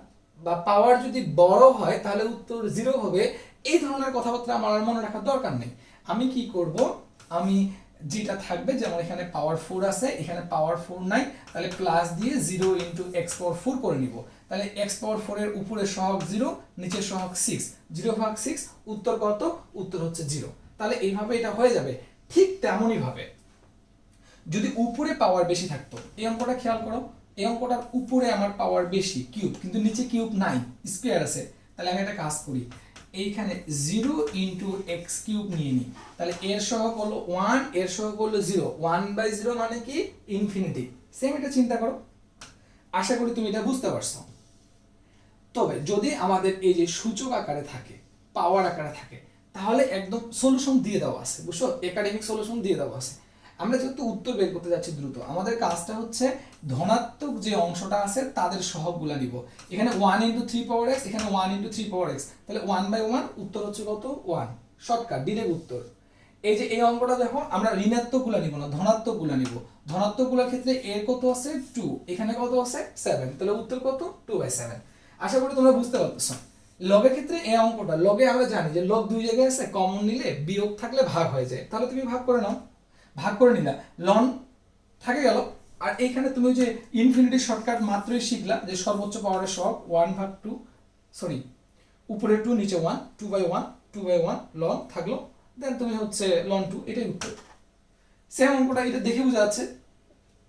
বা পাওয়ার যদি বড় হয় তাহলে উত্তর 0 হবে, এই ধরনের কথাবার্তা আমার মনে রাখার দরকার নেই। আমি কি করব, আমি যেটা থাকবে, যেমন এখানে পাওয়ার 4 আছে, এখানে পাওয়ার 4 নাই, তাহলে প্লাস দিয়ে 0 ইন্টু এক্স পাওয়ার 4 করে নিব। তাহলে এক্স পাওয়ার 4 এর উপরের সহগ 0, নিচের সহগ 6, 0/6, উত্তর কত? উত্তর হচ্ছে 0। তাহলে এইভাবে এটা হয়ে যাবে। ঠিক তেমনই ভাবে যদি উপরে পাওয়ার বেশি থাকতো, এই অঙ্কটা খেয়াল করো, এই অঙ্কটার উপরে আমার পাওয়ার বেশি কিউব, কিন্তু নিচে কিউব নাই, স্কয়ার আছে, তাহলে আমি একটা কাজ করি, এইখানে 0 ইন্টু এক্স কিউব নিয়ে নিই, তাহলে এর সহগ হলো 1, এর সহগ হলো 0, 1/0 মানে কি? ইনফিনিটি। সেম এটা চিন্তা করো, আশা করি তুমি এটা বুঝতে পারছো। তবে যদি আমাদের এই যে সূচক আকারে থাকে, পাওয়ার আকারে থাকে, তাহলে একদম সলিউশন দিয়ে দেওয়া আছে, বুঝছো? একাডেমিক সলিউশন দিয়ে দেওয়া আছে। আমরা যেহেতু উত্তর বের করতে যাচ্ছি দ্রুত, আমাদের কাজটা হচ্ছে ধনাত্মক যে অংশটা আছে তাদের সহগগুলা নিব। এখানে 1 ইন্টু 3 পাওয়ার x, এখানে 1 ইন্টু 3 পাওয়ার x, তাহলে 1/1, উত্তর হচ্ছে কত? 1। শর্টকাট, ডিরেক্ট উত্তর। এই যে এই অঙ্কটা দেখো, আমরা ঋণাত্মকগুলা নিব না, ধনাত্মকগুলা নিব। ধনাত্মকগুলোর ক্ষেত্রে এর কত আছে? 2, এখানে কত আছে? 7, তাহলে উত্তর কত? 2/7। আশা করি তোমরা বুঝতে পারতেছো। লগের ক্ষেত্রে এই অঙ্কটা, লগে আমরা জানি যে লগ দুই জায়গায় আছে, কমন নিলে বিয়োগ থাকলে ভাগ হয়ে যায়, তাহলে তুমি ভাগ করে নাও, ভাগ করে নিলা, লন থাকে গেল। আর এইখানে তুমি যে ইনফিনিটি শর্টকাট মাত্রই শিখলা যে সর্বোচ্চ পাওয়ারের সহগ 1/2, সরি উপরে 2 নিচে 1, 2/1, 2/1 লন থাকলো, দেন তুমি হচ্ছে লন 2, এটাই উত্তর। সেম অঙ্কটা এটা দেখে বোঝা যাচ্ছে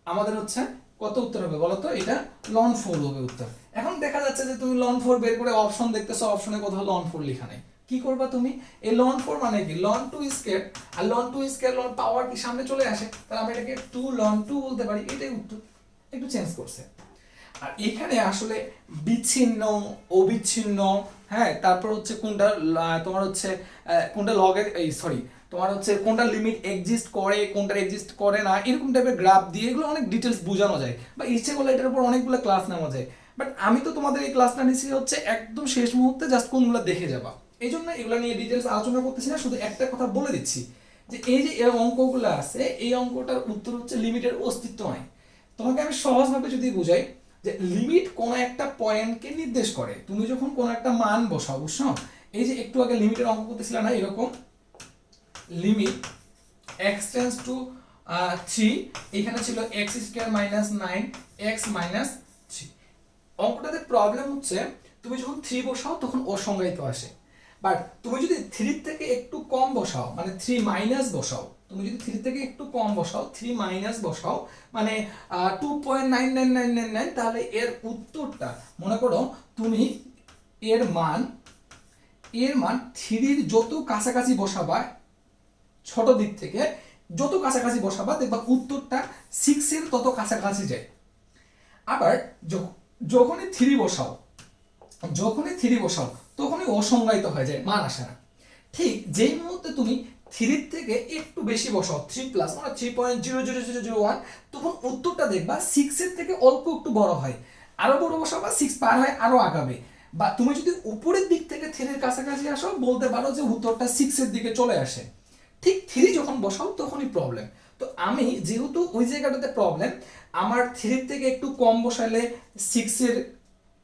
আমাদের হচ্ছে কত উত্তর হবে বলো তো? এটা লন 4 হবে উত্তর। এখন দেখা যাচ্ছে যে তুমি লন 4 বের করে অপশন দেখতেছো, অপশনে কোথাও লন 4 লেখা নেই। কি করবা তুমি? এই লন 4 মানে কি? লন 2 স্কয়ার, আর লন 2 স্কয়ার লন পাওয়ার কি সামনে চলে আসে, তাহলে আমরা এটাকে 2 লন 2 বলতে পারি। এটাই উত্তর, একটু চেঞ্জ করছে। আর এখানে আসলে বিচ্ছিন্ন, অবিচ্ছিন্ন, হ্যাঁ, তারপর হচ্ছে কোনটা তোমার হচ্ছে কোনটা লগের এই সরি তোমার হচ্ছে কোনটা লিমিট এক্সিস্ট করে, কোনটা এক্সিস্ট করে না, এরকম টাইপের গ্রাফ দিয়ে এগুলো অনেক ডিটেলস বোঝানো যায়, বা ইচ্ছে করলে এটার উপর অনেকগুলো ক্লাস নেওয়া যায়। বাট আমি তো তোমাদের এই ক্লাসটা নিচ্ছি হচ্ছে একদম শেষ মুহূর্তে, জাস্ট কোনগুলো দেখে যাবা, এই জন্য এগুলো নিয়ে ডিটেলস আলোচনা করতেছি না। শুধু একটা কথা বলে দিচ্ছি যে এই যে অঙ্কগুলো আছে, এই অঙ্কটার উত্তর হচ্ছে লিমিটের অস্তিত্ব নাই। তোমাকে আমি সহজভাবে যদি বুঝাই যে লিমিট কোন একটা পয়েন্টকে নির্দেশ করে। তুমি যখন কোন একটা মান বসাও, বুঝছো? এই যে একটু আগে লিমিটের অঙ্ক করতেছিলা না, এরকম লিমিট x টেন্ডস টু 3, এখানে ছিল x square minus 9 x minus 3। অঙ্কটাতে প্রবলেম হচ্ছে তুমি যখন 3 বসাও তখন অসংজ্ঞায়িত আসে, বাট তুমি যদি 3 থেকে একটু কম বসাও, মানে 3 মাইনাস বসাও, তুমি যদি 3 থেকে একটু কম বসাও, 3 মাইনাস বসাও, মানে 2.99999, তাহলে এর উত্তরটা মনে করো তুমি এর মান 3 যত কাছাকাছি বসাবা, ছোট দিক থেকে যত কাছাকাছি বসাবা দেখবা উত্তরটা 6 এর তত কাছাকাছি যায়। আবার যখনই 3 বসাও, তখনই অসংজ্ঞায়িত হয়ে যায়, মান আসে না। ঠিক যেই মুহূর্তে তুমি 3 থেকে একটু বেশি বসাও, 3 প্লাস মানে 3.00001, তখন উত্তরটা দেখবা 6 এর থেকে অল্প একটু বড় হয়। আরো বড় বসাবা, 6 পার হয় আরো আগাবে। বা তুমি যদি উপরের দিক থেকে 3 এর কাছাকাছি আসো, বলতে পারো যে উত্তরটা 6 এর দিকে চলে আসে। ঠিক 3 যখন বসাও তখনই প্রবলেম। তো আমি যেহেতু ওই জায়গাটাতে প্রবলেম, আমার 3 থেকে একটু কম বসালে 6 এর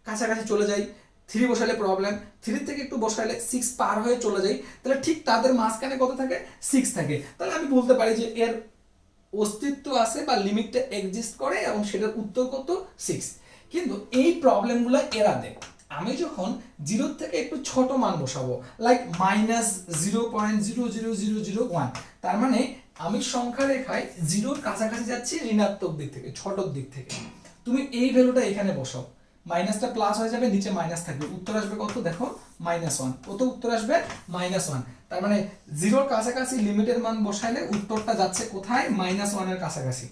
কাছাকাছি চলে যাই, 3 বসালে প্রবলেম, 3 থেকে একটু বসালে 6 পার হয়ে চলে যাই, তাহলে ঠিক তাদের মাঝখানে কত থাকে? 6 থাকে। তাহলে আমি বলতে পারি যে এর অস্তিত্ব আছে বা লিমিটটা এক্সিস্ট করে এবং সেটার উত্তর কত? 6। কিন্তু এই প্রবলেমগুলো এরা দেয় আমি যখন 0 থেকে একটু ছোট মান বসাবো, লাইক -0.00001, তার মানে আমি সংখ্যা রেখায় 0 কাছাকাছি যাচ্ছি ঋণাত্মক দিক থেকে, ছোট দিক থেকে। তুমি এই ভ্যালুটা এখানে বসাও, মাইনাসটা প্লাস হয়ে যাবে, নিচে মাইনাস থাকবে, উত্তর আসবে কত? দেখো -1। কত উত্তর আসবে? -1। তার মানে 0 কাছাকাছি লিমিটের মান বসাইলে উত্তরটা যাচ্ছে কোথায়? -1 এর কাছাকাছি।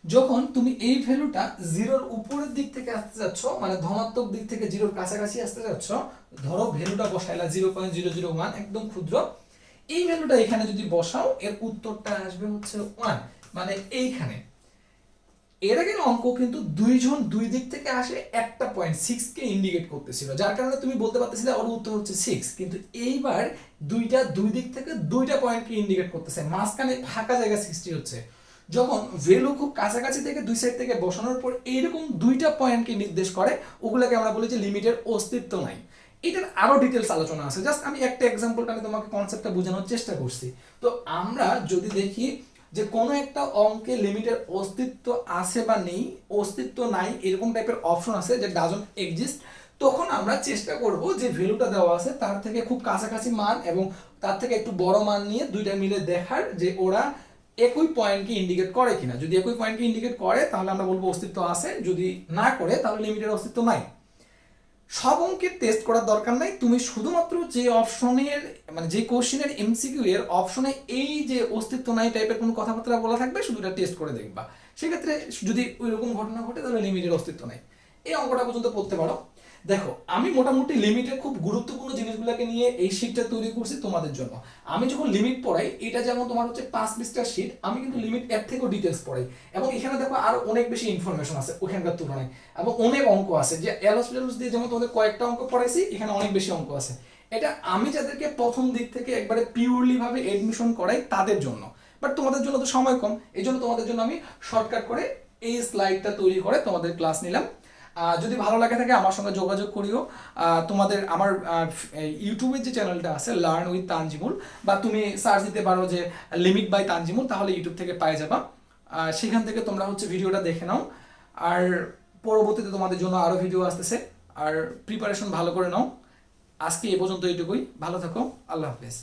যখন তুমি এই ভ্যালুটা 0 উপরের দিক থেকে আসতে যাচ্ছ, মানে ধনাত্মক দিক থেকে 0 কাছাকাছি আসতে যাচ্ছ, ধরো ভ্যালুটা বসাইলা 0.001, একদম ক্ষুদ্র, এই ভ্যালুটা এখানে যদি বসাও, এর উত্তরটা আসবে হচ্ছে 1, মানে এইখানে। এর আগে অঙ্ক কিন্তু দুইজন দুই দিক থেকে আসে, একটা পয়েন্ট 6 কে ইন্ডিকেট করতেছিল, যার কারণে তুমি বলতে পারতেছিলে ওর উত্তর হচ্ছে 6। কিন্তু এইবার দুইটা দুই দিক থেকে দুইটা পয়েন্টকে ইন্ডিকেট করতেছে, মাঝখানে ফাঁকা জায়গা সৃষ্টি হচ্ছে। যখন ভ্যালু খুব কাছাকাছি থেকে দুই সাইড থেকে বসানোর পর এইরকম দুইটা পয়েন্টকে নির্দেশ করে, ওগুলোকে আমরা বলি যে লিমিটের অস্তিত্ব নাই। এটার আরো ডিটেলস আলোচনা আছে, জাস্ট আমি একটা এক্সাম্পলটা আমি তোমাকে কনসেপ্টটা বোঝানোর চেষ্টা করছি। তো আমরা যদি দেখি যে কোনো একটা অঙ্কে লিমিটের অস্তিত্ব আছে বা নেই, অস্তিত্ব নাই এরকম টাইপের অপশন আছে যে ডাজন্ট এক্সিস্ট, তখন আমরা চেষ্টা করব যে ভ্যালুটা দেওয়া আছে তার থেকে খুব কাছাকাছি মান এবং তার থেকে একটু বড় মান নিয়ে দুইটা মিলে দেখার যে ওরা একই পয়েন্টকে ইন্ডিকেট করে কিনা। যদি একই পয়েন্টকে ইন্ডিকেট করে তাহলে আমরা বলবো অস্তিত্ব আছে, যদি না করে তাহলে লিমিটের অস্তিত্ব নাই। সব অঙ্কের টেস্ট করার দরকার নাই, তুমি শুধুমাত্র যে অপশনের মানে যে কোশ্চেনের এমসিকিউ এর অপশনে এই যে অস্তিত্ব নাই টাইপের কোনো কথাবার্তা বলা থাকবে, শুধু এটা টেস্ট করে দেখবা। সেক্ষেত্রে যদি ওইরকম ঘটনা ঘটে তাহলে লিমিটের অস্তিত্ব নাই। এই অঙ্কটা পর্যন্ত পড়তে পারো। দেখো আমি মোটামুটি লিমিটের খুব গুরুত্বপূর্ণ জিনিসগুলোকে নিয়ে এই শীটটা তৈরি করছি তোমাদের জন্য। আমি যখন লিমিট পড়াই, এটা যেমন তোমার হচ্ছে 5 পৃষ্ঠার শীট, আমি কিন্তু লিমিট এর থেকেও ডিটেলস পড়াই, এবং এখানে দেখো আরো অনেক বেশি ইনফরমেশন আছে ওখানকার তুলনায়, এবং অনেক অঙ্ক আছে। যে এলস দিয়ে যেমন তোমাদের কয়েকটা অঙ্ক পড়াইছি, এখানে অনেক বেশি অঙ্ক আছে। এটা আমি যাদেরকে প্রথম দিক থেকে একবারে পিওরলি ভাবে এডমিশন করাই তাদের জন্য, বাট তোমাদের জন্য তো সময় কম, এই জন্য তোমাদের জন্য আমি শর্টকাট করে এই স্লাইডটা তৈরি করে তোমাদের ক্লাস নিলাম। যদি ভালো লাগে থাকে আমার সঙ্গে যোগাযোগ করিও। তোমাদের আমার ইউটিউবের যে চ্যানেলটা আছে লার্ন উইথ তানজিমুল, বা তুমি সার্চ দিতে পারো যে লিমিট বাই তানজিমুল, তাহলে ইউটিউব থেকে পাই যাবা। সেখান থেকে তোমরা হচ্ছে ভিডিওটা দেখে নাও, আর পরবর্তীতে তোমাদের জন্য আরও ভিডিও আসতেছে, আর প্রিপারেশন ভালো করে নাও। আজকে এ পর্যন্ত এইটুকুই, ভালো থাকো, আল্লাহ হাফেজ।